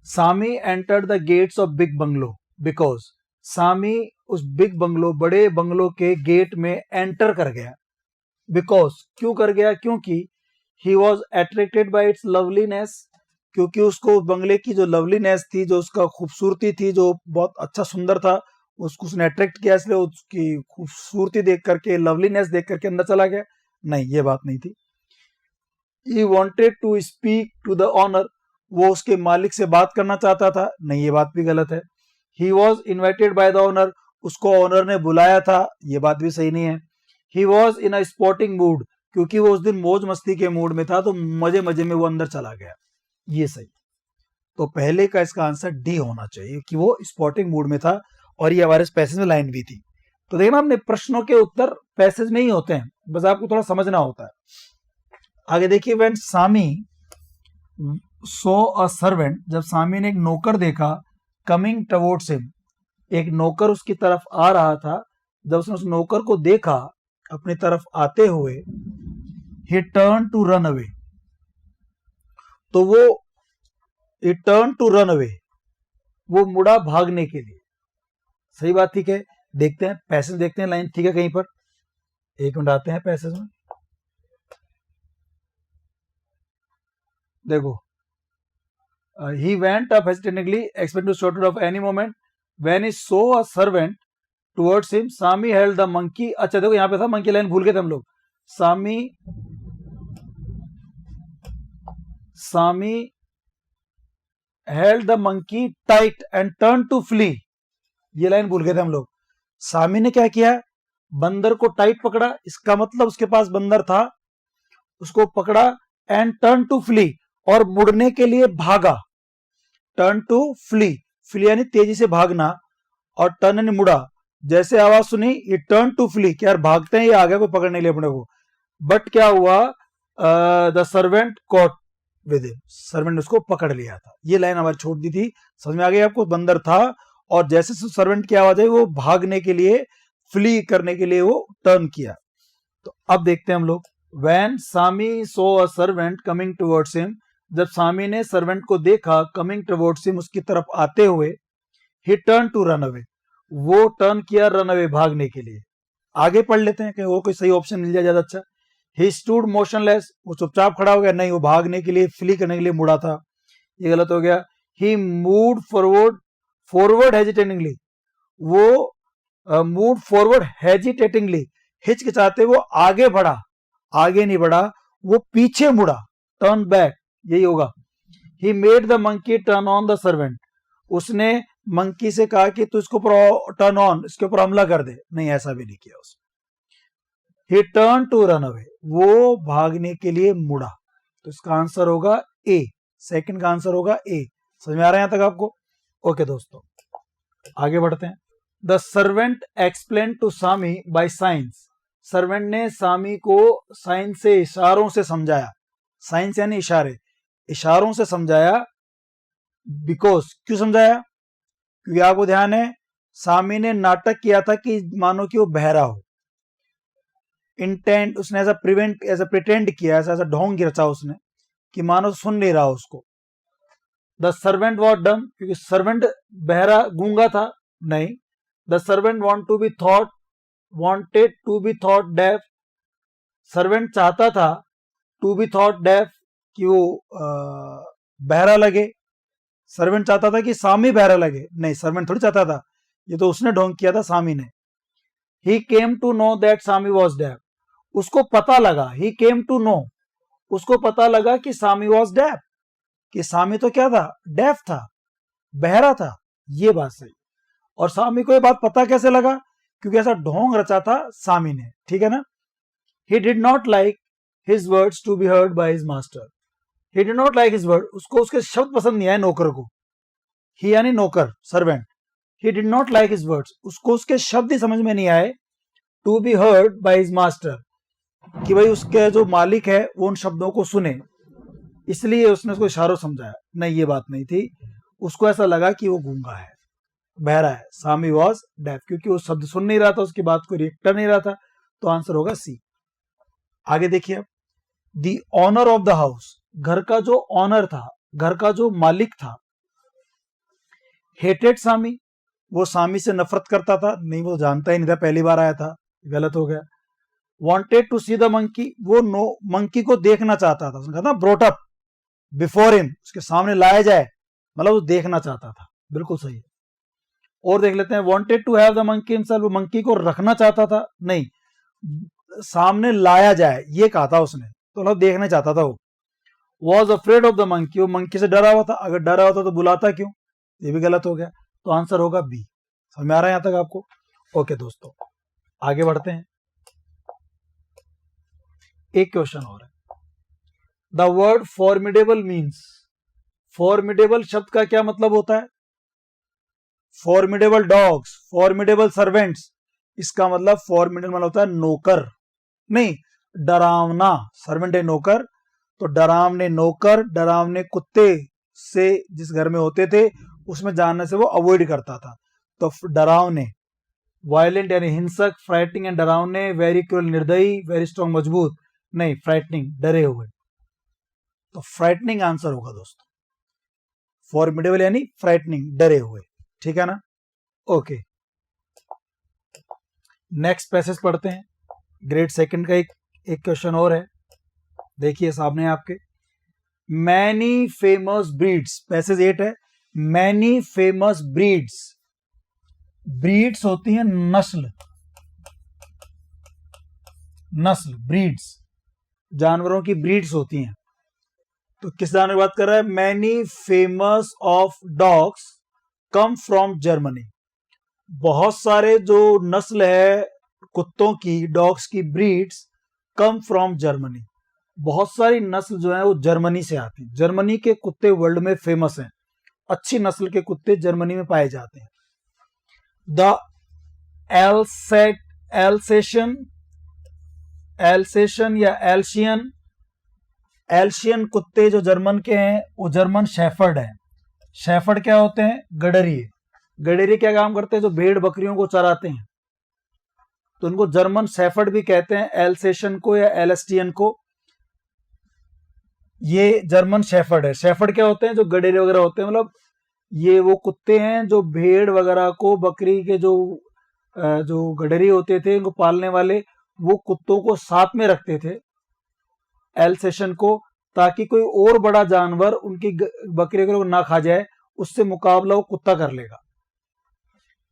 Sami entered the gates of big bungalow because, Sami उस बिग बंगलो, बड़े बंगलो के गेट में एंटर कर गया। बिकॉज क्यों कर गया? क्योंकि he was attracted by its loveliness, क्योंकि उसको उस बंगले की जो लवलीनेस थी, जो उसका खूबसूरती थी, जो बहुत अच्छा सुंदर था, उसको उसने अट्रैक्ट किया, इसलिए उसकी खूबसूरती देख करके, लवलीनेस देख करके अंदर चला गया। नहीं, ये बात नहीं थी। He wanted to speak to the owner, वो उसके मालिक से बात करना चाहता था। नहीं, ये बात भी गलत है। He was invited by the owner, उसको ऑनर ने बुलाया था। ये बात भी सही नहीं है। He was in a sporting mood, क्योंकि वो उस दिन मौज मस्ती के मूड में था, तो मजे मजे में वो अंदर चला गया। ये सही। तो पहले का इसका आंसर डी होना चाहिए कि वो स्पोर्टिंग मूड में था, और ये हमारे पैसेज में लाइन भी थी। तो देखना, हमने प्रश्नों के उत्तर पैसेज में ही होते हैं, बस आपको थोड़ा समझना होता है। आगे देखिए, when Sami so a servant, जब सामी ने एक नौकर देखा, कमिंग टवर्ड्स हिम, एक नौकर उसकी तरफ आ रहा था। जब उसने उस नौकर को देखा अपनी तरफ आते हुए, he turn to run away, तो वो he turn to run away, वो मुड़ा भागने के लिए। सही बात, ठीक है। देखते हैं पैसेज, देखते हैं लाइन ठीक है कहीं पर। एक मिनट, आते हैं पैसेज में। देखो, he went up hesitatingly, expecting to shout of any moment. When he saw a servant towards him, Sami held the monkey. अच्छा देखो, यहां पे था मंकी, लाइन भूल गए थे हम लोग। Sami held the monkey tight and turned to flee. ये लाइन भूल गए थे हम लोग। सामी ने क्या किया? बंदर को टाइट पकड़ा, इसका मतलब उसके पास बंदर था, उसको पकड़ा, एंड टर्न टू फ्ली, और मुड़ने के लिए भागा। टर्न टू फ्ली, फ्ली यानी तेजी से भागना, और टर्न यानी मुड़ा। जैसे आवाज सुनी, ये टर्न टू फ्ली, क्या भागते हैं, ये आ गया कोई पकड़ने के लिए अपने को। बट क्या हुआ? The servant caught with him, servant ने उसको पकड़ लिया था। ये लाइन हमारी छोड़ दी थी, समझ में आ गई आपको? बंदर था, और जैसे सर्वेंट की आवाज आई, वो भागने के लिए, फ्ली करने के लिए वो टर्न किया। तो अब देखते हैं हम लोग, when Sami so a servant coming towards him, जब सामी ने सर्वेंट को देखा कमिंग टुवर्ड्स हिम, उसकी तरफ आते हुए, he turn to run away, वो टर्न किया रन अवे, भागने के लिए। आगे पढ़ लेते हैं, कहीं और कोई सही ऑप्शन मिल जाए ज्यादा अच्छा। ही स्टूड मोशनलेस, वो चुपचाप खड़ा हो गया। नहीं, वो भागने के लिए, फ्ली करने के लिए मुड़ा था, ये गलत हो गया। ही मूव्ड फॉरवर्ड हेजिटेटिंगली, वो मूव फॉरवर्ड हेजिटेटिंगली, हिचकिचाते वो आगे बढ़ा, आगे नहीं बढ़ा, वो पीछे मुड़ा, टर्न बैक, यही होगा। He made the monkey turn on the servant, उसने मंकी से कहा कि तू इसको टर्न ऑन, इसके ऊपर हमला कर दे। नहीं, ऐसा भी नहीं किया उसने। He turn to run away, वो भागने के लिए मुड़ा। तो इसका आंसर होगा ए, सेकंड का आंसर होगा ए। समझ में आ रहा है यहां तक आपको? ओके दोस्तों, आगे बढ़ते हैं। The servant explain to Sami by signs, सर्वेंट ने सामी को साइंस से, इशारों से समझाया। साइंस यानी इशारे, इशारों से समझाया। बिकॉज, क्यों समझाया? क्योंकि आपको ध्यान है सामी ने नाटक किया था कि मानो कि वो बहरा हो। इंटेंट, उसने ऐसा प्रिटेंड किया, ऐसा ढोंग रचा उसने कि मानो सुन नहीं रहा उसको। द सर्वेंट वॉज डम, क्योंकि सर्वेंट बहरा गूंगा था, नहीं। The servant wanted to be thought deaf, servant चाहता था टू बी थॉट डेफ, कि वो बहरा लगे। सर्वेंट चाहता था कि सामी बहरा लगे, नहीं, सर्वेंट थोड़ी चाहता था, ये तो उसने ढोंग किया था सामी ने। He came to know that Sami was deaf, उसको पता लगा, ही केम टू नो, उसको पता लगा कि सामी वॉज डेफ, कि सामी तो क्या था? डेफ था, बहरा था। ये बात सही। और सामी को ये बात पता कैसे लगा? क्योंकि ऐसा ढोंग रचा था सामी ने, ठीक है ना। He did not like his words to be heard by his master, he did not like his word, उसको उसके शब्द पसंद नहीं आए नौकर को। ही यानी नौकर, servant. He did not like his words, उसको उसके शब्द ही समझ में नहीं आए। To be heard by his master, कि भाई उसके जो मालिक है वो उन शब्दों को सुने, इसलिए उसने उसको इशारों समझाया। नहीं, ये बात नहीं थी, उसको ऐसा लगा कि वो गूंगा है, बहरा है। सामी वॉज डेफ, क्योंकि वो शब्द सुन नहीं रहा था, उसकी बात को रिएक्ट कर नहीं रहा था। तो आंसर होगा सी। आगे देखिए, the owner of the house, घर का जो ऑनर था, घर का जो मालिक था, हेटेड सामी, वो सामी से नफरत करता था। नहीं, वो जानता ही नहीं था, पहली बार आया था, गलत हो गया। Wanted to see the monkey, वो मंकी को देखना चाहता था, उसने कहा था ब्रॉट अप बिफोर हिम, उसके सामने लाया जाए, मतलब वो देखना चाहता था। बिल्कुल सही है। और देख लेते हैं, wanted to have the monkey himself, वो मंकी को रखना चाहता था, नहीं, सामने लाया जाए ये कहा था उसने, तो मतलब देखना चाहता था वो। Was afraid of the monkey, वो मंकी से डरा हुआ था, अगर डरा होता तो बुलाता क्यों? ये भी गलत हो गया। तो आंसर होगा बी। समझ में आ रहा है यहां तक आपको? ओके दोस्तों, आगे बढ़ते हैं। एक क्वेश्चन और है। The word formidable means, formidable शब्द का क्या मतलब होता है? फॉर्मिडेबल डॉग्स, फॉर्मिडेबल सर्वेंट्स, इसका मतलब फॉर्मिडेबल मतलब होता है नौकर, नहीं, डरावना। सर्वेंट है नौकर, तो डरावने नौकर, डरावने कुत्ते से जिस घर में होते थे उसमें जाने से वो अवॉइड करता था। तो डरावने, वायलेंट यानी हिंसक, फ्राइटनिंग एंड डरावने, वेरी क्रूअल निर्दयी, वेरी स्ट्रॉन्ग मजबूत, नहीं, फ्राइटनिंग डरे हुए। तो फ्राइटनिंग आंसर होगा दोस्तों। फॉर्मिडेबल यानी फ्राइटनिंग, डरे हुए, ठीक है ना। ओके, नेक्स्ट पैसेज पढ़ते हैं। ग्रेड सेकंड का एक क्वेश्चन और है, देखिए सामने आपके। मैनी फेमस ब्रीड्स, पैसेज 8 है। मैनी फेमस ब्रीड्स, ब्रीड्स होती हैं नस्ल, नस्ल, ब्रीड्स, जानवरों की ब्रीड्स होती हैं। तो किस जानवर की बात कर रहा है? Many famous of dogs come from Germany, बहुत सारे जो नस्ल है कुत्तों की, डॉग्स की ब्रीड्स, कम फ्रॉम जर्मनी, बहुत सारी नस्ल जो है वो जर्मनी से आती है। जर्मनी के कुत्ते वर्ल्ड में फेमस हैं, अच्छी नस्ल के कुत्ते जर्मनी में पाए जाते हैं। द एल्सेशन या एल्शियन कुत्ते जो जर्मन के हैं वो जर्मन शेफर्ड है। शेफर्ड क्या होते हैं? गडरिये। गडरिये क्या काम करते हैं? जो भेड़ बकरियों को चराते हैं, तो उनको जर्मन शेफर्ड भी कहते हैं, एल्सेशन को या एलस्टियन को। ये जर्मन शेफर्ड है। शेफर्ड क्या होते हैं? जो गडरिये वगैरह होते हैं, मतलब ये वो कुत्ते हैं जो भेड़ वगैरह को, बकरी के जो गडरिये होते थे इनको पालने वाले, वो कुत्तों को साथ में रखते थे, एल्सेशन को, ताकि कोई और बड़ा जानवर उनकी बकरी को ना खा जाए, उससे मुकाबला वो कुत्ता कर लेगा।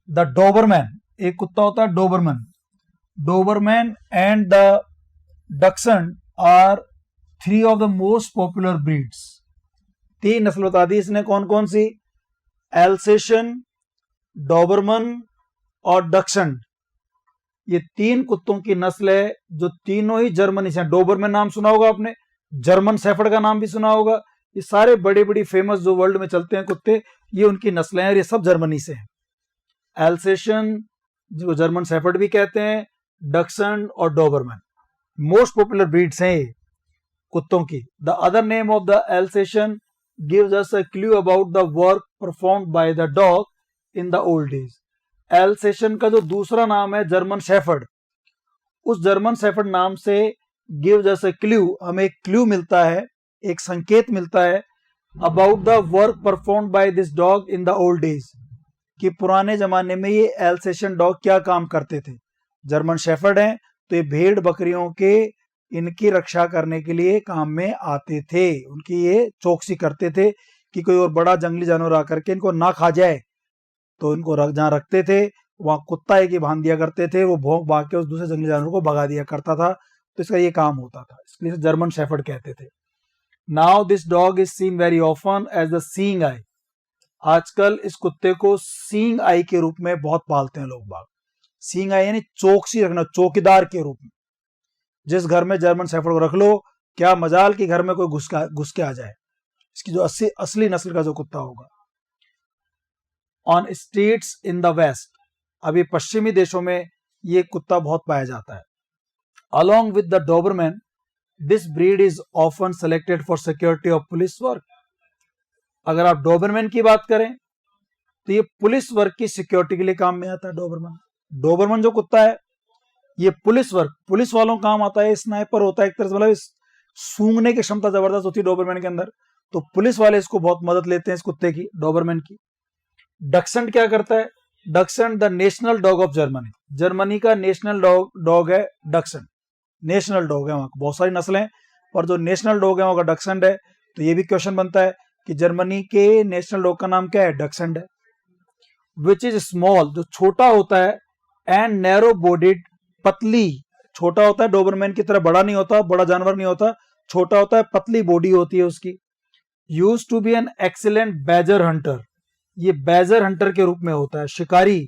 द डोबरमैन, एक कुत्ता होता है Doberman. Doberman and the dachshund are 3 of the most popular breeds. 3 नस्ल बता दी इसने, कौन कौन सी? एल्सेशन, डोबरमन और डक्सन। ये 3 कुत्तों की नस्ल है जो तीनों ही जर्मनी से। डोबरमैन नाम सुना होगा आपने, जर्मन शेफर्ड का नाम भी सुना होगा। ये सारे बड़ी बड़ी फेमस जो वर्ल्ड में चलते हैं कुत्ते, ये उनकी नस्लें हैं और ये सब जर्मनी से हैं। एल्सेशन, जो जर्मन शेफर्ड भी कहते हैं, डक्संड और डोबरमैन मोस्ट पॉपुलर ब्रीड्स हैं ये कुत्तों की। The other name of the Alsatian gives us a clue about the work performed by the dog in the old days. Alsatian का जो दूसरा नाम है जर्मन शेफर्ड, उस जर्मन शेफर्ड नाम से गिव्स अस अ क्लू, हमें एक क्लू मिलता है, एक संकेत मिलता है about the work performed by this dog in the old days, कि पुराने जमाने में ये एल्सेशन डॉग क्या काम करते थे। जर्मन शेफर्ड हैं तो ये भेड़ बकरियों के इनकी रक्षा करने के लिए काम में आते थे, उनकी ये चौकसी करते थे कि कोई और बड़ा जंगली जानवर आकर के इनको ना खा जाए, तो इनको जहाँ रखते थे वहां कुत्ता एक ही बांध दिया करते थे, वो भौंक भाग के उस दूसरे जंगली जानवर को भगा दिया करता था, तो इसका ये काम होता था, इसलिए जर्मन शेफर्ड कहते थे। Now this dog is seen very often as the seeing eye. आजकल इस कुत्ते को सीइंग आई के रूप में बहुत पालते हैं लोग बाग। सीइंग आई यानी चौकसी रखना, चौकीदार के रूप में। जिस घर में जर्मन शेफर्ड को रख लो, क्या मजाल कि घर में कोई घुस के आ जाए, इसकी जो असली नस्ल का जो कुत्ता होगा। On streets in the west, अभी पश्चिमी देशों में ये कुत्ता बहुत पाया जाता है। Along with the Dobermann, this breed is often selected for security of police work. अगर आप डोबरमैन की बात करें तो ये पुलिस वर्क की सिक्योरिटी के लिए काम में आता है। डोबरमैन जो कुत्ता है ये पुलिस वर्क, पुलिस वालों को काम आता है। स्नाइपर होता है एक तरह से, मतलब सूंघने की क्षमता जबरदस्त होती है डोबरमैन के अंदर, तो पुलिस वाले इसको बहुत मदद लेते हैं इस कुत्ते की, डोबरमैन की। डक्संड क्या करता है? Dachshund the national dog of Germany, Germany का नेशनल डॉग है डक्संड। नेशनल डॉग है, वहां बहुत सारी नस्लें हैं पर जो नेशनल डॉग है वहां का डक्संड है। तो ये भी क्वेश्चन बनता है कि जर्मनी के नेशनल डॉग का नाम क्या है? डक्संड है। विच इज स्मॉल, जो छोटा होता है, एंड नैरो बॉडीड, पतली, छोटा होता है, डोबरमैन की तरह बड़ा नहीं होता, बड़ा जानवर नहीं होता, छोटा होता है, पतली बॉडी होती है उसकी। Use to be an excellent badger hunter, ये बैजर हंटर के रूप में होता है, शिकारी,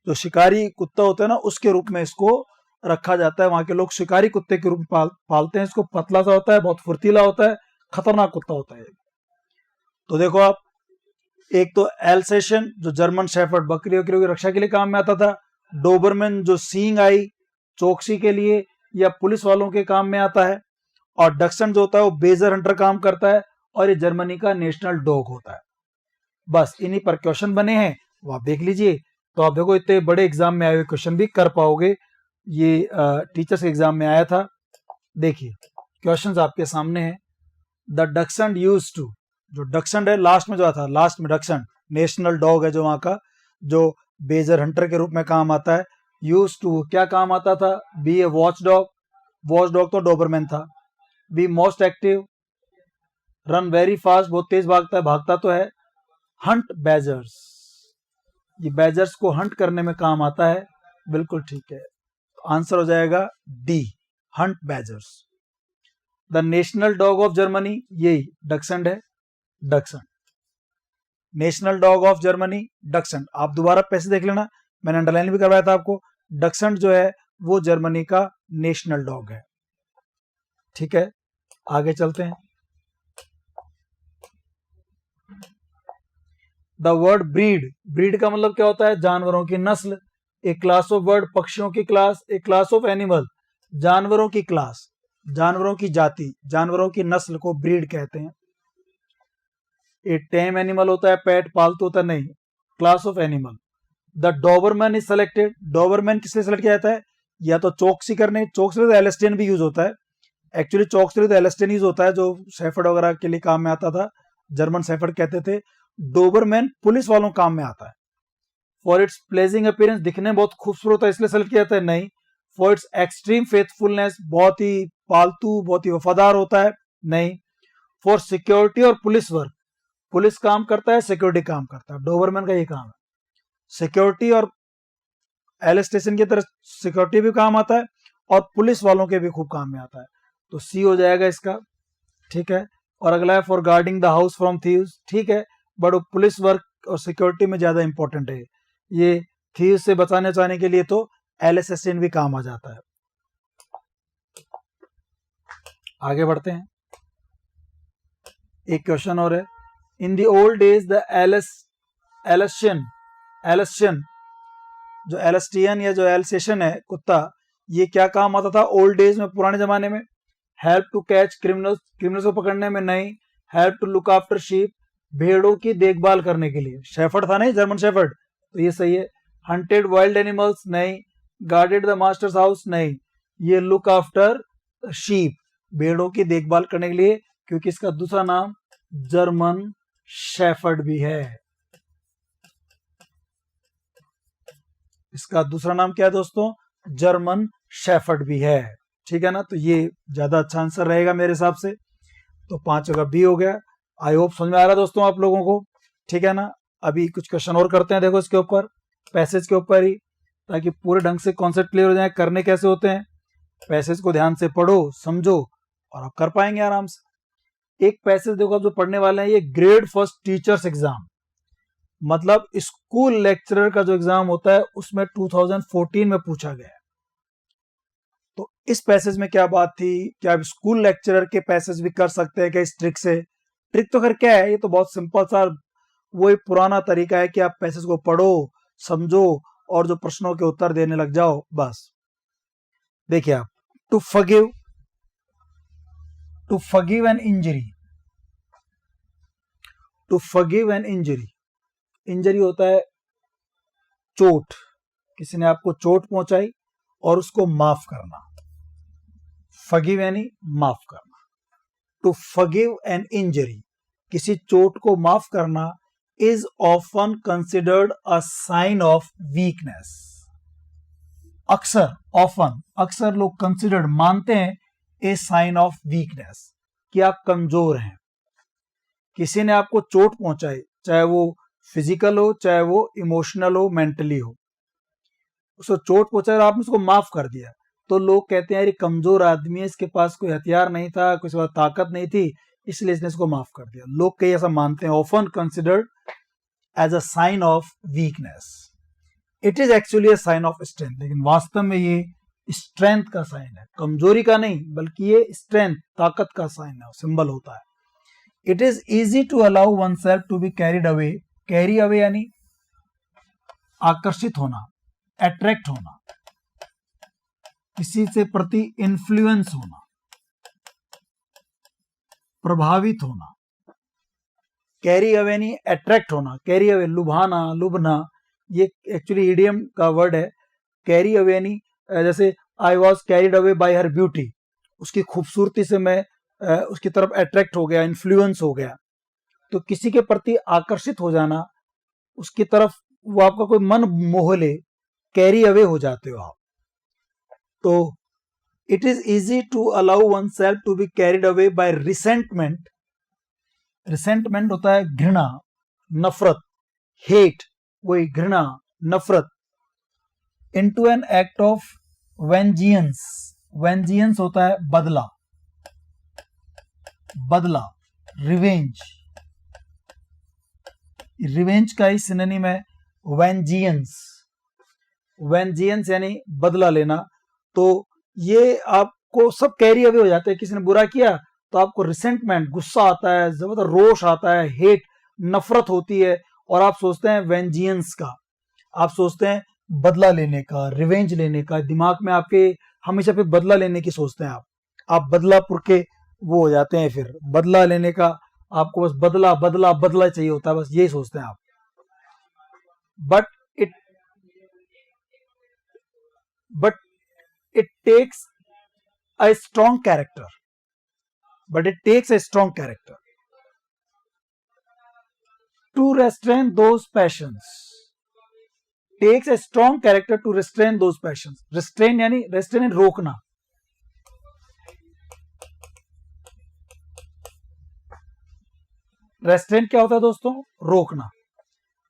जो शिकारी कुत्ता होता है ना उसके रूप में इसको रखा जाता है। वहां के लोग शिकारी कुत्ते के रूप में पालते हैं इसको। पतला सा होता है, बहुत फुर्तीला होता है, खतरनाक कुत्ता होता है। तो देखो आप, एक तो एल्सेशन जो जर्मन शेफर्ड बकरी वकरियों की रक्षा के लिए काम में आता था, डोबरमैन जो सीइंग आई चौकसी के लिए या पुलिस वालों के काम में आता है, और डक्संड जो होता है वो बेजर हंटर काम करता है, और ये जर्मनी का नेशनल डॉग होता है। बस इन्हीं पर क्वेश्चन बने हैं, वो आप देख लीजिए। तो आप देखो इतने बड़े एग्जाम में आए हुए क्वेश्चन भी कर पाओगे। ये टीचर्स के एग्जाम में आया था। देखिए क्वेश्चंस आपके सामने हैं। द डक्संड यूज टू, जो डक्संड है लास्ट में जो आता है, लास्ट में डक्संड नेशनल डॉग है जो वहां का, जो बेजर हंटर के रूप में काम आता है। यूज टू क्या काम आता था? बी ए वॉच डॉग, वॉच डॉग तो डोबरमैन था। Be most active, run very fast, बहुत तेज भागता है, भागता तो है। हंट बैजर्स, ये बैजर्स को हंट करने में काम आता है। बिल्कुल ठीक है, आंसर हो जाएगा D, Hunt badgers. The national dog of Germany, यही डक्संड है, dachshund national dog of Germany, डक्संड। आप दोबारा पैसे देख लेना, मैंने अंडरलाइन भी करवाया था आपको। डक्संड जो है वो जर्मनी का नेशनल डॉग है। ठीक है, आगे चलते हैं। द वर्ड ब्रीड, ब्रीड का मतलब क्या होता है? जानवरों की नस्ल। एक क्लास ऑफ बर्ड, पक्षियों की क्लास। एक क्लास ऑफ एनिमल, जानवरों की क्लास, जानवरों की जाति, जानवरों की नस्ल को ब्रीड कहते हैं। एक टेम एनिमल होता है, पेट पालतू होता है, नहीं, class of animal. The Dobermann is selected, Dobermann किससे सेलेक्ट किया जाता है? या तो चौकसी करने, चौकसी तो एलेस्टियन भी यूज होता है, एक्चुअली चौकसी तो एलेस्टियन यूज होता है जो शेफर्ड वगैरह के लिए काम में आता था, जर्मन शेफर्ड कहते थे। डोबरमैन पुलिस वालों काम में आता है। फॉर इट्स प्लेजिंग अपीयरेंस, दिखने में बहुत खूबसूरत है इसलिए सेलेक्ट किया जाता है, नहीं। फॉर इट्स एक्सट्रीम फेथफुलनेस, बहुत ही पालतू, बहुत ही वफादार होता है, नहीं। फॉर सिक्योरिटी और पुलिस वर्क, पुलिस काम करता है, सिक्योरिटी काम करता है, डोबरमैन का ये काम है। सिक्योरिटी और एल स्टेशन की तरह सिक्योरिटी भी काम आता है और पुलिस वालों के भी खूब काम में आता है, तो सी हो जाएगा इसका। ठीक है, और अगला है for guarding the house from thieves, ठीक है, बट पुलिस वर्क और सिक्योरिटी में ज्यादा इंपॉर्टेंट है। ये थीव्स से बचाने के लिए तो एलेसिस्टिन भी काम आ जाता है। आगे बढ़ते हैं, एक क्वेश्चन और है। In the old days the Alsatian जो एलस्टियन या जो एल्सेशन है कुत्ता, ये क्या काम आता था ओल्ड डेज में, पुराने जमाने में? हेल्प टू कैच क्रिमिनल्स को पकड़ने में नहीं, help to look after sheep, भेड़ों की देखभाल करने के लिए। शेफर्ड था नहीं, जर्मन शेफर्ड, तो ये सही है। हंटेड वाइल्ड एनिमल्स नहीं, गार्डेड द मास्टर्स हाउस नहीं, ये लुक आफ्टर शीप, भेड़ों की देखभाल करने के लिए, क्योंकि इसका दूसरा नाम जर्मन शेफर्ड भी है। इसका दूसरा नाम क्या है दोस्तों? जर्मन शेफर्ड भी है। ठीक है ना, तो ये ज्यादा अच्छा आंसर रहेगा मेरे हिसाब से। तो 5 जगह बी हो गया। आई होप समझ में आ रहा है दोस्तों आप लोगों को। ठीक है ना, अभी कुछ क्वेश्चन और करते हैं, देखो इसके ऊपर, पैसेज के ऊपर ही, ताकि पूरे ढंग से कॉन्सेप्ट क्लियर हो जाए करने कैसे होते हैं। पैसेज को ध्यान से पढ़ो, समझो, और आप कर पाएंगे आराम से। एक पैसेज देखो आप जो पढ़ने वाले हैं, ये ग्रेड फर्स्ट टीचर्स एग्जाम, मतलब स्कूल लेक्चरर का जो एग्जाम होता है उसमें 2014 में पूछा गया है। तो इस पैसेज में क्या बात थी, क्या आप स्कूल लेक्चरर के पैसेज भी कर सकते हैं क्या इस ट्रिक से? ट्रिक तो खैर क्या है, ये तो बहुत सिंपल सा वो एक पुराना तरीका है कि आप पैसेज को पढ़ो, समझो, और जो प्रश्नों के उत्तर देने लग जाओ, बस। देखिए आप, to forgive an injury, to forgive an injury, injury होता है चोट, किसी ने आपको चोट पहुंचाई और उसको माफ करना। फॉरगिव यानी माफ करना। टू फॉरगिव एन इंजरी, किसी चोट को माफ करना, is often considered a sign of weakness. अक्सर लोग कंसिडर्ड मानते हैं ए साइन ऑफ वीकनेस, कि आप कमजोर हैं। किसी ने आपको चोट पहुंचाई, चाहे वो फिजिकल हो, चाहे वो इमोशनल हो, मेंटली हो, उसको चोट पहुंचाई और आपने उसको माफ कर दिया, तो लोग कहते हैं यार ये कमजोर आदमी है, इसके पास कोई हथियार नहीं था, किसी पास ताकत नहीं थी, इसलिए इसने इसको माफ कर दिया। लोग कई ऐसा मानते हैं, often considered as a sign of weakness. It is actually a sign of strength, लेकिन वास्तव में ये स्ट्रेंथ का साइन है, कमजोरी का नहीं, बल्कि ये स्ट्रेंथ, ताकत का साइन है, सिंबल होता है। It is easy to allow one self to be carried away, carry away यानी आकर्षित होना, अट्रैक्ट होना, किसी से प्रति इन्फ्लुएंस होना, प्रभावित होना। कैरी अवे नहीं, अट्रैक्ट होना, कैरी अवे लुभाना, लुभना, ये एक्चुअली इडियम का वर्ड है। कैरी अवे नहीं, जैसे I was carried away bye her beauty, उसकी खूबसूरती से मैं उसकी तरफ अट्रैक्ट हो गया, इन्फ्लुएंस हो गया। तो किसी के प्रति आकर्षित हो जाना, उसकी तरफ वो आपका कोई मन मोह ले, कैरी अवे हो जाते हो आप। तो it is easy to allow one self to be carried away by resentment. Resentment होता है घृणा, नफरत, हेट, वही घृणा, नफरत। Into an act of vengeance, vengeance होता है बदला, बदला, रिवेंज, रिवेंज का ही सिनोनिम है वेंजियंस, वेंजियंस यानी बदला लेना। तो ये आपको सब कैरी अवे हो जाते हैं। किसी ने बुरा किया तो आपको रिसेंटमेंट, गुस्सा आता है, जबरदस्त रोष आता है, हेट, नफरत होती है, और आप सोचते हैं वेंजियंस का, आप सोचते हैं बदला लेने का, रिवेंज लेने का। दिमाग में आपके हमेशा पे बदला लेने की सोचते हैं आप बदलापुर के वो हो जाते हैं, फिर बदला लेने का आपको बस बदला बदला बदला चाहिए होता है, बस यही सोचते हैं आप। But it takes a strong character, but it takes a strong character to restrain those passions, takes a strong character to restrain those passions। restrain यानी restrain रोकना, restrain क्या होता है दोस्तों? रोकना।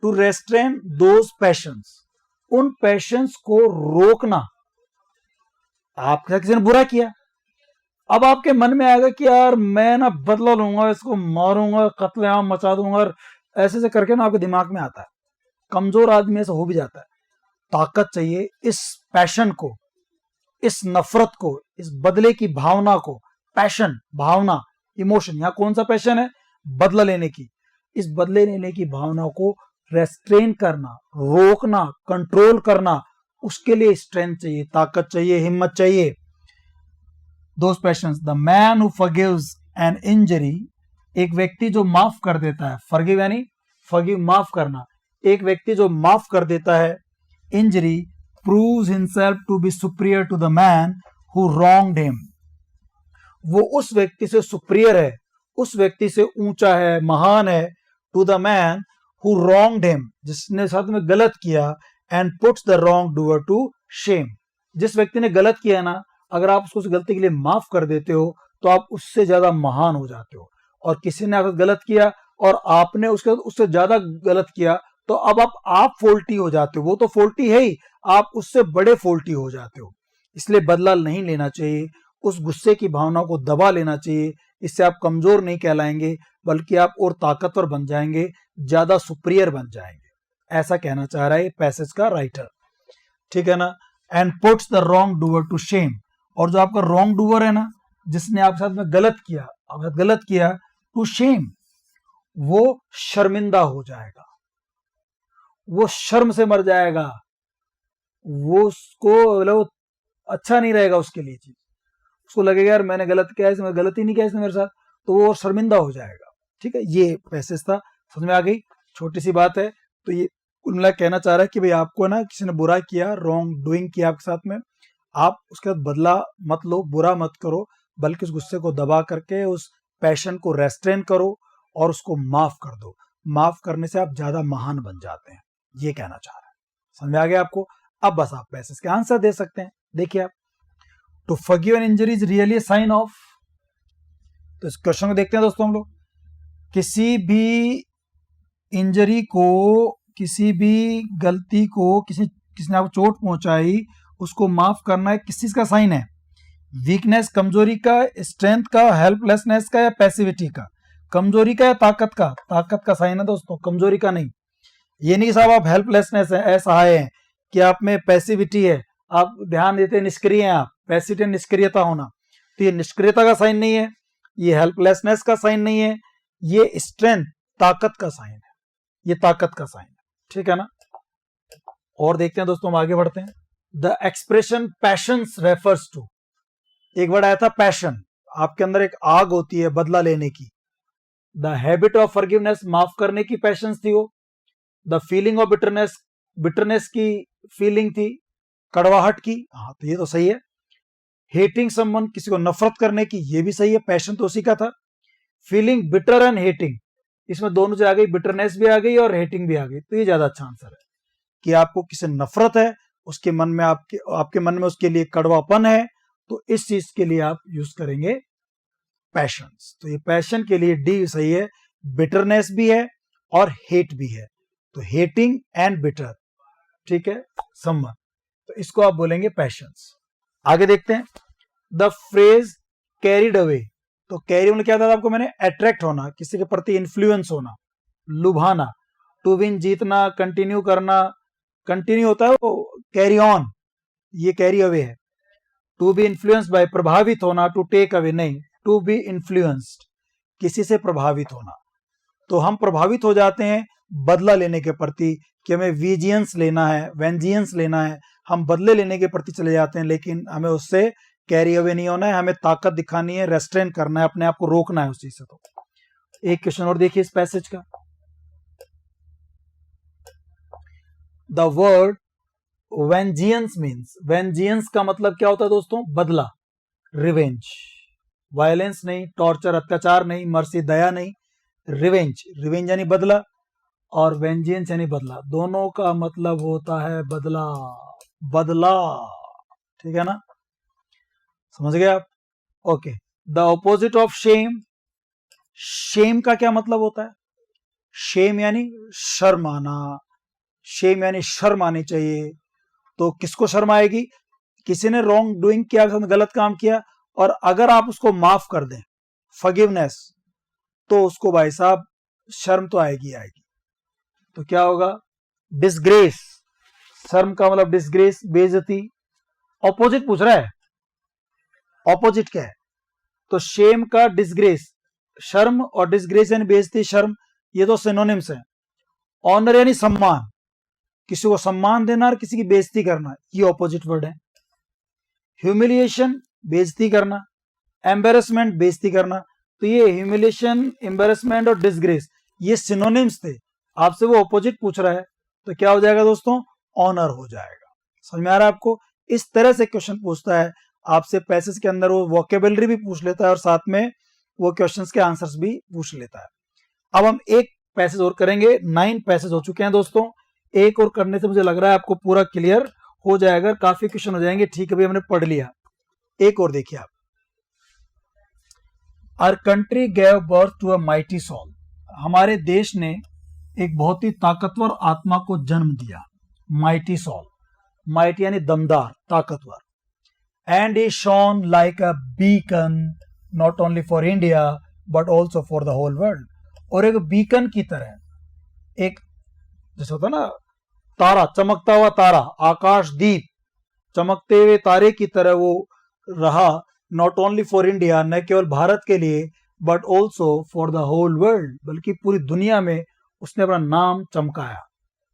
to restrain those passions, उन patience को रोकना। आपके किसी ने बुरा किया, अब आपके मन में आएगा कि यार मैं ना बदला लूंगा, इसको मारूंगा, कत्लेआम मचा दूंगा, और ऐसे करके ना आपके दिमाग में आता है। कमजोर आदमी ऐसा हो भी जाता है। ताकत चाहिए इस पैशन को, इस नफरत को, इस बदले की भावना को। पैशन, भावना, इमोशन। यहां कौन सा पैशन है? बदला लेने की। इस बदले लेने की भावना को रेस्ट्रेन करना, रोकना, कंट्रोल करना, उसके लिए स्ट्रेंथ चाहिए, ताकत चाहिए, हिम्मत चाहिए। Those patience, the man who forgives an injury, एक व्यक्ति जो माफ कर देता है, फॉरगिव यानी फॉरगिव माफ करना, एक व्यक्ति जो माफ कर देता है injury, proves himself to be superior to the man who wronged him. वो उस व्यक्ति से सुपीरियर है, उस व्यक्ति से ऊंचा है, महान है, to the man who wronged him, जिसने साथ में गलत किया, and puts the wrong doer to shame. जिस व्यक्ति ने गलत किया ना, अगर आप उसको उस गलती के लिए माफ कर देते हो तो आप उससे ज्यादा महान हो जाते हो। और किसी ने अगर गलत किया और आपने उससे ज्यादा गलत किया तो अब आप फॉल्टी हो जाते हो। वो तो फॉल्टी है ही, आप उससे बड़े फॉल्टी हो जाते हो। इसलिए बदला नहीं लेना चाहिए, उस गुस्से की भावना को दबा लेना चाहिए। इससे आप कमजोर नहीं कहलाएंगे, बल्कि आप और ताकतवर बन जाएंगे, ज्यादा सुपीरियर बन जाएंगे। ऐसा कहना चाह रहा है पैसेज का राइटर, ठीक है ना। And puts the wrong doer to shame, और जो आपका रॉन्ग डूअर है ना, जिसने आपके साथ में गलत किया, टू शेम, वो शर्मिंदा हो जाएगा, वो शर्म से मर जाएगा, वो उसको मतलब अच्छा नहीं रहेगा उसके लिए चीज। उसको लगेगा यार मैंने गलत किया, इसमें गलती नहीं किया इसने मेरे साथ, तो वो शर्मिंदा हो जाएगा। ठीक है, ये पैसेज था, समझ में आ गई? छोटी सी बात है। तो ये कुल मिला कहना चाह रहा है कि भाई आपको ना किसी ने बुरा किया, रॉन्ग डूइंग किया आपके साथ में, आप उसके बाद बदला मत लो, बुरा मत करो, बल्कि उस गुस्से को दबा करके उस पैशन को रेस्ट्रेन करो और उसको माफ कर दो। माफ करने से आप ज्यादा महान बन जाते हैं, ये कहना चाह रहा है। समझ में आ गया आपको? अब बस आप पैसेज के आंसर दे सकते हैं। देखिए आप, to forgive an injury is really sign of, तो इस क्वेश्चन को देखते हैं दोस्तों हम लोग। किसी भी इंजरी को, किसी भी गलती को, किसी ने आपको चोट पहुंचाई, उसको माफ करना है किस चीज का साइन है? वीकनेस, कमजोरी का, स्ट्रेंथ का, हेल्पलेसनेस का, या पैसिविटी का? कमजोरी का या ताकत का? ताकत का साइन है दोस्तों, कमजोरी का नहीं। ये नहीं साहब आप हेल्पलेसनेस है, असहाय है, कि आप में पैसिविटी है, आप ध्यान देते निष्क्रिय हैं, आप पैसिविटी निष्क्रियता होना, तो ये निष्क्रियता का साइन नहीं है, ये हेल्पलेसनेस का साइन नहीं है, ये स्ट्रेंथ, ताकत का साइन है, ये ताकत का साइन है। ठीक है ना। और देखते हैं दोस्तों, हम आगे बढ़ते हैं। The expression passions refers to, एक वर्ड आया था पैशन, आपके अंदर एक आग होती है बदला लेने की। द हैबिट ऑफ फॉरगिवनेस, माफ करने की पैशंस थी वो। The feeling of bitterness, bitterness की फीलिंग थी, कड़वाहट की, हाँ तो ये तो सही है। हेटिंग समवन, किसी को नफरत करने की, ये भी सही है, पैशन तो उसी का था। फीलिंग बिटर एंड हेटिंग, इसमें दोनों से आ गई, बिटरनेस भी आ गई और हेटिंग भी आ गई, तो ये ज्यादा अच्छा आंसर है कि आपको किसी नफरत है, उसके मन में आपके मन में उसके लिए कड़वापन है, तो इस चीज के लिए आप यूज करेंगे पैशंस। तो ये पैशन के लिए डी सही है। बिटरनेस भी है और हेट भी है, तो हेटिंग एंड बिटर, ठीक है, समवन, तो इसको आप बोलेंगे पैशंस। आगे देखते हैं। द फ्रेज कैरिड अवे, तो कैरी मतलब क्या था आपको मैंने, अट्रैक्ट होना, किसी के प्रति इन्फ्लुएंस होना, लुभाना। टू विन, जीतना, कंटिन्यू करना, कंटिन्यू होता है वो कैरी ऑन, ये कैरी अवे है। टू बी इन्फ्लुएंस्ड बाय, प्रभावित होना, टू टेक अवे नहीं, टू बी इन्फ्लुएंस्ड, किसी से प्रभावित होना। तो हम प्रभावित हो जाते हैं बदला लेने के प्रति, कि हमें विजियंस लेना है, वेंजियंस लेना है, हम बदले लेने के प्रति चले जाते हैं, लेकिन हमें उससे कैरी अवे नहीं होना है, हमें ताकत दिखानी है, रेस्ट्रेन करना है, अपने आप को रोकना है उस चीज से। तो एक क्वेश्चन और देखिए इस पैसेज का। The word vengeance means, vengeance का मतलब क्या होता है दोस्तों? बदला, रिवेंज। वायलेंस नहीं, टॉर्चर, अत्याचार नहीं, मर्सी, दया नहीं, रिवेंज, रिवेंज यानी बदला, और वेंजियंस यानी बदला, दोनों का मतलब होता है बदला, बदला। ठीक है ना, समझ गए आप? Okay. The opposite of shame, shame का क्या मतलब होता है? शेम यानी शर्म आना, शेम यानी शर्म आनी चाहिए। तो किसको शर्म आएगी? किसी ने रॉन्ग डूइंग किया, गलत काम किया, और अगर आप उसको माफ कर दें, फॉरगिवनेस, तो उसको भाई साहब शर्म तो आएगी आएगी। तो क्या होगा? डिसग्रेस, शर्म का मतलब डिसग्रेस, बेइज्जती। ऑपोजिट पूछ रहा है, ऑपोजिट क्या है? तो शेम का डिसग्रेस, शर्म, और डिसग्रेस यानी बेइज्जती, शर्म, ये तो सिनोनिम्स हैं। ऑनर यानी सम्मान, किसी को सम्मान देना और किसी की बेइज्जती करना, ये ऑपोजिट वर्ड है। ह्यूमिलिएशन बेइज्जती करना, एम्बेरसमेंट बेइज्जती करना। तो ये ह्यूमिलिएशन, एम्बेरसमेंट और डिसग्रेस ये सिनोनिम्स थे। आपसे वो ऑपोजिट पूछ रहा है तो क्या हो जाएगा दोस्तों? ऑनर हो जाएगा। समझ में आ रहा है आपको? इस तरह से क्वेश्चन पूछता है आपसे। पैसेज के अंदर वो वोकेबलरी भी पूछ लेता है और साथ में वो क्वेश्चंस के आंसर्स भी पूछ लेता है। अब हम एक पैसेज और करेंगे। 9 पैसेज हो चुके हैं दोस्तों। एक और करने से मुझे लग रहा है आपको पूरा क्लियर हो जाएगा, काफी क्वेश्चन हो जाएंगे। ठीक है, अभी हमने पढ़ लिया। एक और देखिए आप। Our country gave birth to a mighty soul. हमारे देश ने एक बहुत ही ताकतवर आत्मा को जन्म दिया। माइटी सोल, माइटी यानी दमदार, ताकतवर। And he shone like a beacon not only for India but also for the whole world. और एक बीकन की तरह, एक जैसे होता ना तारा, चमकता हुआ तारा, आकाश दीप, चमकते हुए तारे की तरह वो रहा। नॉट ओनली फॉर इंडिया, न केवल भारत के लिए, but also for the whole world, बल्कि पूरी दुनिया में उसने अपना नाम चमकाया।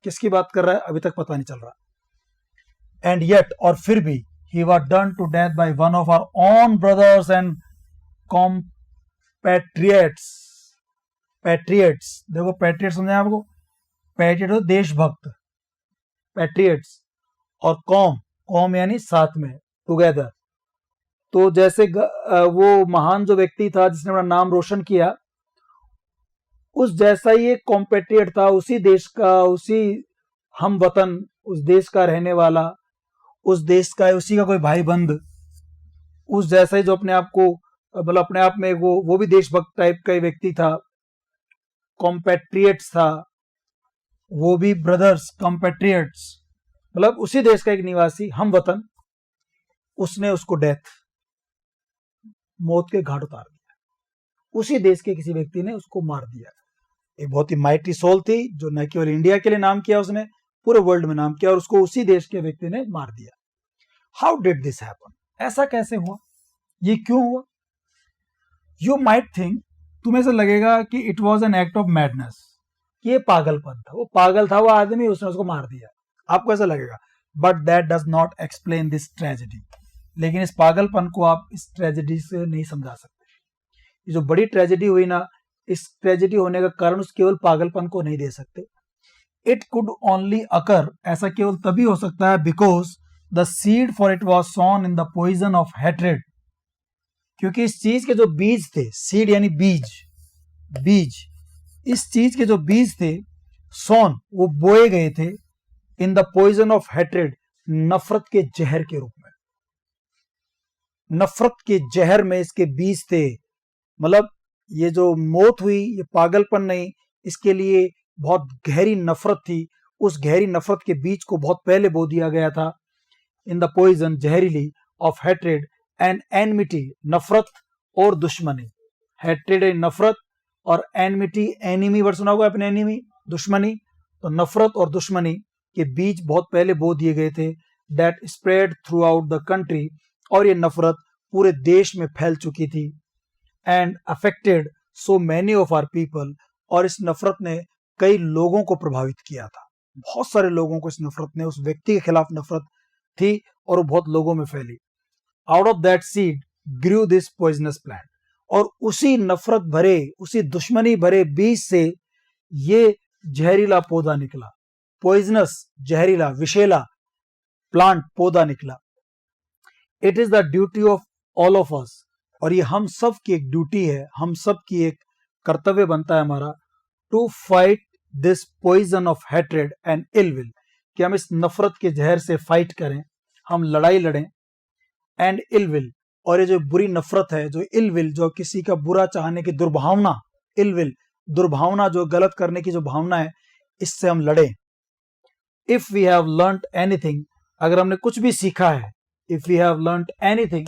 किसकी बात कर रहा है अभी तक पता नहीं चल रहा। एंड येट, और फिर भी, he was done to death by one of our own brothers and compatriots. Patriots, देखो पैट्रियट समझे आपको? पैट्रियट हो देशभक्त, पैट्रियट्स, और कॉम, कॉम यानी साथ में, टुगेदर। तो जैसे वो महान जो व्यक्ति था जिसने अपना नाम रोशन किया, उस जैसा ही एक कॉम्पेट्रियट था, उसी देश का, उसी हम वतन, उस देश का रहने वाला, उस देश का, उसी का कोई भाई बंद, उस जैसा ही जो अपने आप को, मतलब अपने आप में वो भी देशभक्त टाइप का ही व्यक्ति था, कॉम्पेट्रियट्स था, वो भी ब्रदर्स, कॉम्पेट्रियट्स, मतलब उसी देश का एक निवासी, हम वतन, उसने उसको डेथ, मौत के घाट उतार दिया। उसी देश के किसी व्यक्ति ने उसको मार दिया। एक बहुत ही माइटी सोल थी जो न केवल इंडिया के लिए नाम किया, उसने पूरे वर्ल्ड में नाम किया, और उसको उसी देश के व्यक्ति ने मार दिया। How did this happen? ऐसा कैसे हुआ? ये क्यों हुआ? यू माइट थिंक, तुम्हें ऐसा लगेगा कि it was an act of madness, ये पागलपन था, वो पागल था वो आदमी, उसने उसको मार दिया, आपको ऐसा लगेगा। But that does not explain this tragedy. लेकिन इस पागलपन को आप इस ट्रेजेडी से नहीं समझा सकते। ये जो बड़ी ट्रेजेडी हुई ना, इस ट्रेजेडी होने का कारण उस केवल पागलपन को नहीं दे सकते। इट कुड ओनली अकर, ऐसा केवल तभी हो सकता है, because the seed for it was sown in the poison of hatred. क्योंकि इस चीज के जो बीज थे, सीड यानी बीज, बीज, इस चीज के जो बीज थे, सोन, वो बोए गए थे, in the poison of hatred, नफरत के जहर के रूप में। नफरत के जहर में इसके बीज थे। मतलब ये जो मौत हुई, ये पागलपन नहीं, इसके लिए बहुत गहरी नफरत थी। उस गहरी नफरत के बीज को बहुत पहले बो दिया गया था। इन द पॉइजन, जहरीली, ऑफ हेट्रेड एंड एनमिटी, नफरत और दुश्मनी। हेट्रेड नफरत, और एनमिटी, एनिमी वर्ड सुना होगा अपने, एनिमी दुश्मनी। तो नफरत और दुश्मनी के बीज बहुत पहले बो दिए गए थे। That spread throughout the country, और ये नफरत पूरे देश में फैल चुकी थी। And affected so many of our people, और इस नफरत ने कई लोगों को प्रभावित किया था। बहुत सारे लोगों को इस नफरत ने, उस व्यक्ति के खिलाफ नफरत थी और वो बहुत लोगों में फैली। Out of that seed grew this poisonous plant, और उसी नफरत भरे, उसी दुश्मनी भरे बीज से ये जहरीला पौधा निकला। पॉइजनस, जहरीला, विषैला प्लांट, पौधा निकला। It is the duty of all of us, और ये हम सब की एक ड्यूटी है, हम सब की एक कर्तव्य बनता है हमारा, to fight this poison of hatred and ill will, कि हम इस नफरत के जहर से फाइट करें, हम लड़ाई लड़ें। एंड इल विल, और ये जो बुरी नफरत है, जो इल विल, जो किसी का बुरा चाहने की दुर्भावना, इल विल, दुर्भावना, जो गलत करने की जो भावना है, इससे हम लड़ें। If we have learned anything, अगर हमने कुछ भी सीखा है, if we have learned anything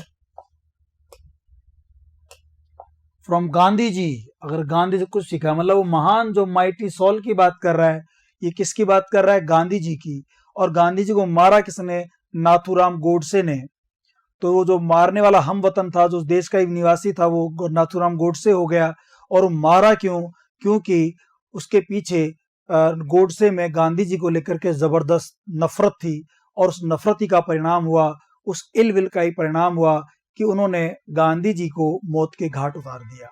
from Gandhi ji, अगर गांधी से कुछ सीखा, मतलब वो महान जो माइटी सोल की बात कर रहा है, ये किसकी बात कर रहा है? गांधी जी की। और गांधी जी को मारा किसने? नाथूराम गोडसे ने। तो वो जो मारने वाला हम वतन था, जो उस देश का एक निवासी था, वो नाथूराम गोडसे हो गया। और वो मारा क्यों? क्योंकि उसके पीछे गोडसे में गांधी जी को लेकर के जबरदस्त नफरत थी, और उस नफरत ही का परिणाम हुआ, उस इल विल का ही परिणाम हुआ कि उन्होंने गांधी जी को मौत के घाट उतार दिया।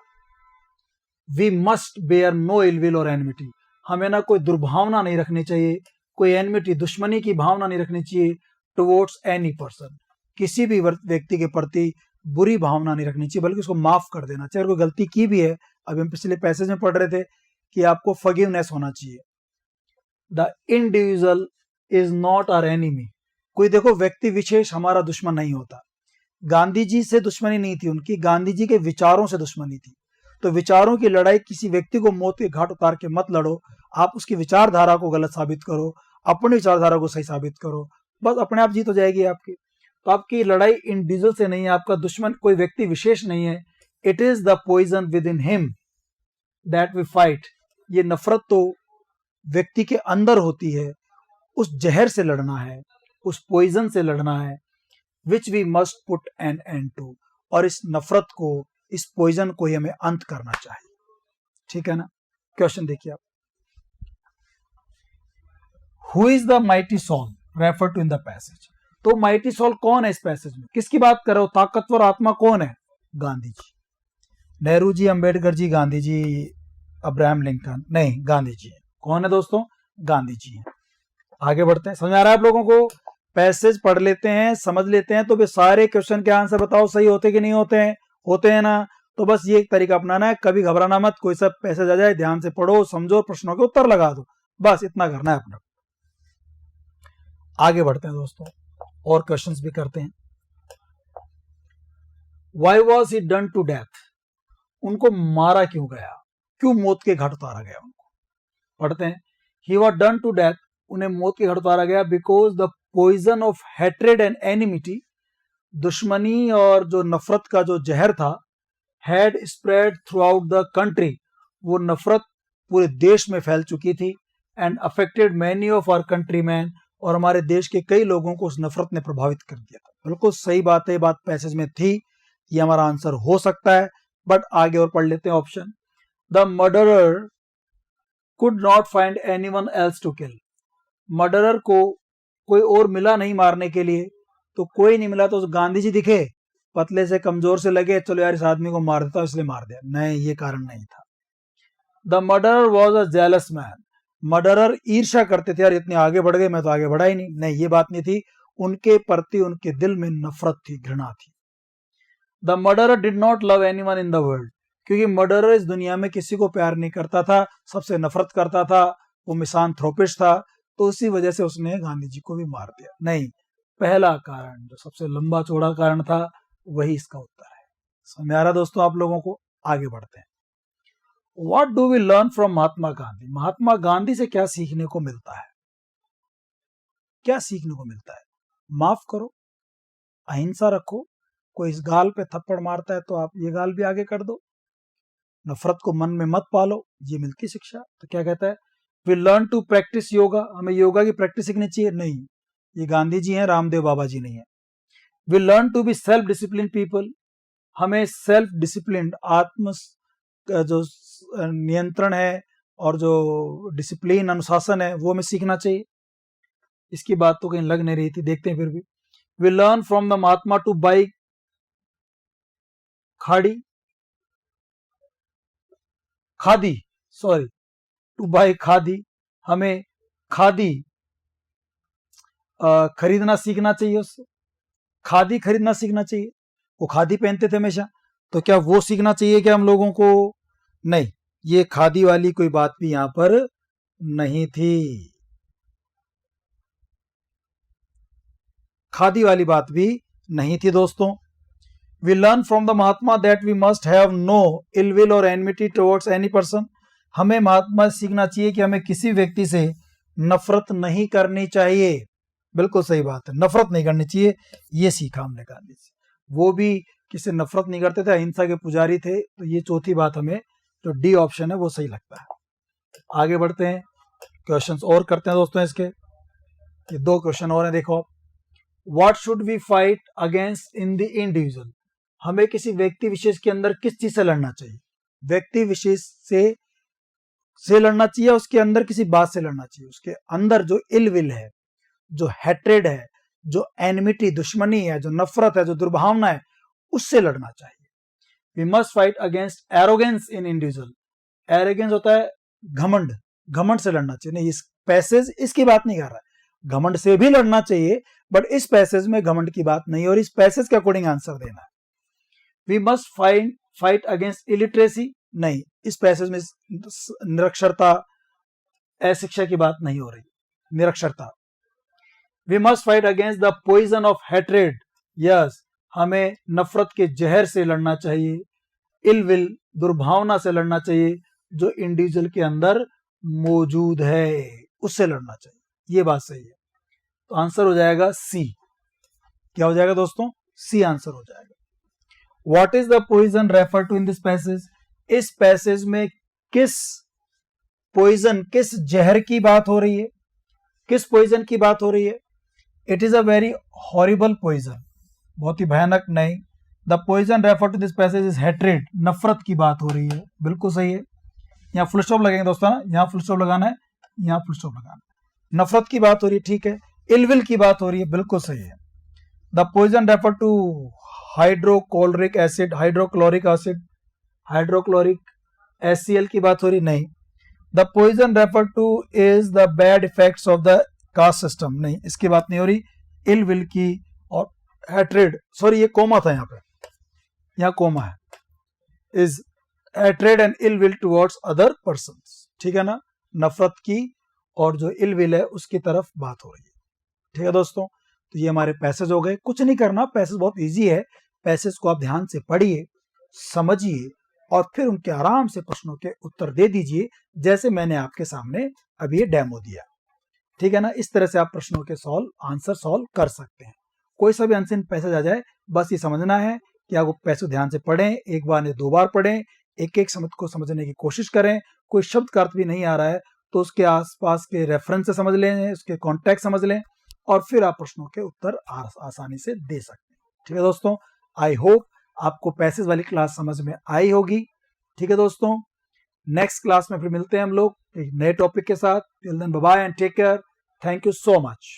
We must bear no ill will और एनमिटी। हमें ना कोई दुर्भावना नहीं रखनी चाहिए, कोई एनमिटी, दुश्मनी की भावना नहीं रखनी चाहिए टुवर्ड्स एनी पर्सन। किसी भी व्यक्ति के प्रति बुरी भावना नहीं रखनी चाहिए, बल्कि उसको माफ कर देना चाहिए। अगर कोई गलती की भी है, अभी हम पिछले पैसेज में पढ़ रहे थे कि आपको फॉरगिवनेस होना चाहिए। The individual is not our enemy. कोई देखो व्यक्ति विशेष हमारा दुश्मन नहीं होता। गांधी जी से दुश्मनी नहीं थी उनकी, गांधी जी के विचारों से दुश्मनी थी। तो विचारों की लड़ाई किसी व्यक्ति को मौत के घाट उतार के मत लड़ो। आप उसकी विचारधारा को गलत साबित करो, अपनी विचारधारा को सही साबित करो, बस अपने आप जीत हो जाएगी आपकी। तो आपकी लड़ाई इंडिविजुअल से नहीं है, आपका दुश्मन कोई व्यक्ति विशेष नहीं है। It is the poison within him that we fight. ये नफरत तो व्यक्ति के अंदर होती है, उस जहर से लड़ना है, उस पॉइजन से लड़ना है, which we must put an end to. और इस नफरत को, इस पॉइजन को ही हमें अंत करना चाहिए। ठीक है ना? क्वेश्चन देखिए आप। Who is the mighty soul refer to in the passage. तो माइटी सोल कौन है इस पैसेज में? किसकी बात कर रहे हो? ताकतवर आत्मा कौन है? गांधी जी, नेहरू जी, अंबेडकर जी, गांधी जी, अब्राहम लिंकन नहीं, गांधी जी। कौन है दोस्तों? गांधी जी हैं। आगे बढ़ते हैं। समझ आ रहा है आप लोगों को? पैसेज पढ़ लेते हैं, समझ लेते हैं, तो वे सारे क्वेश्चन के आंसर बताओ सही होते कि नहीं होते हैं? होते हैं ना? तो बस ये एक तरीका अपनाना है, कभी घबराना मत। कोई सा पैसेज आ जाए, ध्यान से पढ़ो, समझो, प्रश्नों के उत्तर लगा दो, बस इतना करना है अपना। आगे बढ़ते हैं दोस्तों, और क्वेश्चंस भी करते हैं। Why was he done to death? उनको मारा क्यों गया? क्यों मौत के घाट उतारा गया उनको? पढ़ते हैं। He was done to death, उन्हें मौत के घाट उतारा गया because the poison of hatred and enmity, दुश्मनी और जो नफरत का जो जहर था, had spread throughout the country, वो नफरत पूरे देश में फैल चुकी थी, and affected many of our countrymen, और हमारे देश के कई लोगों को उस नफरत ने प्रभावित कर दिया था। बिल्कुल सही बात है, बात पैसेज में थी, ये हमारा आंसर हो सकता है। बट आगे और पढ़ लेते हैं option. The murderer could not find anyone else to kill. Murderer को कोई और मिला नहीं मारने के लिए, तो कोई नहीं मिला, तो गांधी जी दिखे, पतले से कमजोर से लगे, चलो यार इस आदमी को मार देता हूं, इसलिए मार दिया। नहीं, ये कारण नहीं था। The murderer was a jealous man. Murderer ईर्ष्या करते थे, यार इतने आगे बढ़ गए, मैं तो आगे बढ़ा ही नहीं। नहीं, ये बात नहीं थी, उनके प्रति उनके दिल में नफरत थी, घृणा थी। The murderer did not love anyone in the world, क्योंकि मर्डरर इस दुनिया में किसी को प्यार नहीं करता था, सबसे नफरत करता था, वो मिसांथ्रोपिस्ट था, तो उसी वजह से उसने गांधी जी को भी मार दिया। नहीं, पहला कारण जो सबसे लंबा चौड़ा कारण था, वही इसका उत्तर है। समझ आ रहा दोस्तों आप लोगों को? आगे बढ़ते हैं। What do we learn from Mahatma Gandhi. Mahatma Gandhi से क्या सीखने को मिलता है? क्या सीखने को मिलता है? माफ करो, अहिंसा रखो, कोई इस गाल पे थप्पड़ मारता है तो आप ये गाल भी आगे कर दो, नफरत को मन में मत पालो, ये मिलती शिक्षा। तो क्या कहता है? We learn to practise yoga, हमें योगा की प्रैक्टिस सीखनी चाहिए। नहीं, ये गांधी जी हैं, रामदेव बाबा जी नहीं है। We learn to be self discipline people, हमें सेल्फ डिसिप्लिन, आत्म जो नियंत्रण है और जो डिसिप्लिन, अनुशासन है, वो हमें सीखना चाहिए। इसकी बात तो कहीं लग नहीं रही थी, देखते हैं फिर भी। We learn from the Mahatma to buy खाड़ी, khadi, sorry, to buy khadi, हमें खादी खरीदना सीखना चाहिए, उससे खादी खरीदना सीखना चाहिए। वो खादी पहनते थे हमेशा, तो क्या वो सीखना चाहिए क्या हम लोगों को? नहीं, ये खादी वाली कोई बात भी यहां पर नहीं थी, खादी वाली बात भी नहीं थी दोस्तों। We learn from the Mahatma that we must have no ill will और एनमिटी टुवर्ड्स एनी पर्सन, हमें महात्मा सीखना चाहिए कि हमें किसी व्यक्ति से नफरत नहीं करनी चाहिए। बिल्कुल सही बात है, नफरत नहीं करनी चाहिए, ये सीखा हमने गांधी से। वो भी किसी नफरत नहीं करते थे, अहिंसा के पुजारी थे। तो ये चौथी बात हमें, जो डी ऑप्शन है, वो सही लगता है। आगे बढ़ते हैं, क्वेश्चंस और करते हैं दोस्तों इसके। ये 2 क्वेश्चन और हैं, देखो। What should we fight against in the individual, हमें किसी व्यक्ति विशेष के अंदर किस चीज से लड़ना चाहिए? व्यक्ति विशेष से लड़ना चाहिए, उसके अंदर किसी बात से लड़ना चाहिए, उसके अंदर जो इल विल है, जो हैट्रेड है, जो एनिमिटी दुश्मनी है, जो नफरत है, जो दुर्भावना है, उससे लड़ना चाहिए। We must fight against arrogance in individual, arrogance होता है घमंड, घमंड से लड़ना चाहिए। नहीं, इस पैसेज इसकी बात नहीं कर रहा है, घमंड से भी लड़ना चाहिए, बट इस पैसेज में घमंड की बात नहीं, और इस पैसेज के अकॉर्डिंग आंसर देना है। We must fight against illiteracy, नहीं, इस पैसेज में निरक्षरता, अशिक्षा की बात नहीं हो रही, निरक्षरता। We must fight against the poison of hatred, yes, हमें नफरत के जहर से लड़ना चाहिए, इल विल दुर्भावना से लड़ना चाहिए, जो इंडिविजुअल के अंदर मौजूद है, उससे लड़ना चाहिए। ये बात सही है, तो आंसर हो जाएगा सी। क्या हो जाएगा दोस्तों? सी आंसर हो जाएगा। What is the poison refer to in this passage, इस पैसेज में किस पॉइजन, किस जहर की बात हो रही है? किस पॉइजन की बात हो रही है? It is a very horrible poison, बहुत ही भयानक। नहीं, the poison refer to this passage is hatred, नफरत की बात हो रही है, बिल्कुल सही है। यहाँ फुल स्टॉप लगेंगे दोस्तों ना, यहाँ फुल स्टॉप लगाना है, यहाँ फुल स्टॉप लगाना है। नफरत की बात हो रही है, ठीक है। इलविल की बात हो रही है, बिल्कुल सही है। The poison refer to hydrochloric acid, hydrochloric acid, hydrochloric HCl की बात हो रही, नहीं। The poison refer to is the bad effects of the caste system, नहीं, इसकी बात नहीं हो रही। इल विल की और हैट्रेड, सॉरी ये कोमा था यहाँ पे, यहाँ कोमा है, is hatred and ill will towards other persons, ठीक है ना। नफरत की और जो इल विल है उसकी तरफ बात हो रही है, ठीक है दोस्तों। तो ये हमारे पैसेज हो गए, कुछ नहीं करना, पैसेज बहुत इजी है। पैसेज को आप ध्यान से पढ़िए, समझिए, और फिर उनके आराम से प्रश्नों के उत्तर दे दीजिए, जैसे मैंने आपके सामने अभी ये डेमो दिया, ठीक है ना। इस तरह से आप प्रश्नों के आंसर सॉल्व कर सकते हैं। कोई सा भी अनसीन पैसेज आ जाए, बस ये समझना है कि आपको पैसेज ध्यान से पढ़ें, एक बार नहीं 2 बार पढ़ें, एक एक शब्द को समझने की कोशिश करें। कोई शब्द का अर्थ भी नहीं आ रहा है तो उसके आसपास के रेफरेंस से समझ लें, उसके कॉन्टेक्स्ट समझ लें, और फिर आप प्रश्नों के उत्तर आसानी से दे सकते हैं, ठीक है दोस्तों। आई होप आपको पैसेज वाली क्लास समझ में आई होगी, ठीक है दोस्तों। नेक्स्ट क्लास में फिर मिलते हैं हम लोग एक नए टॉपिक के साथ। Till then bye bye and take care. Thank you so much.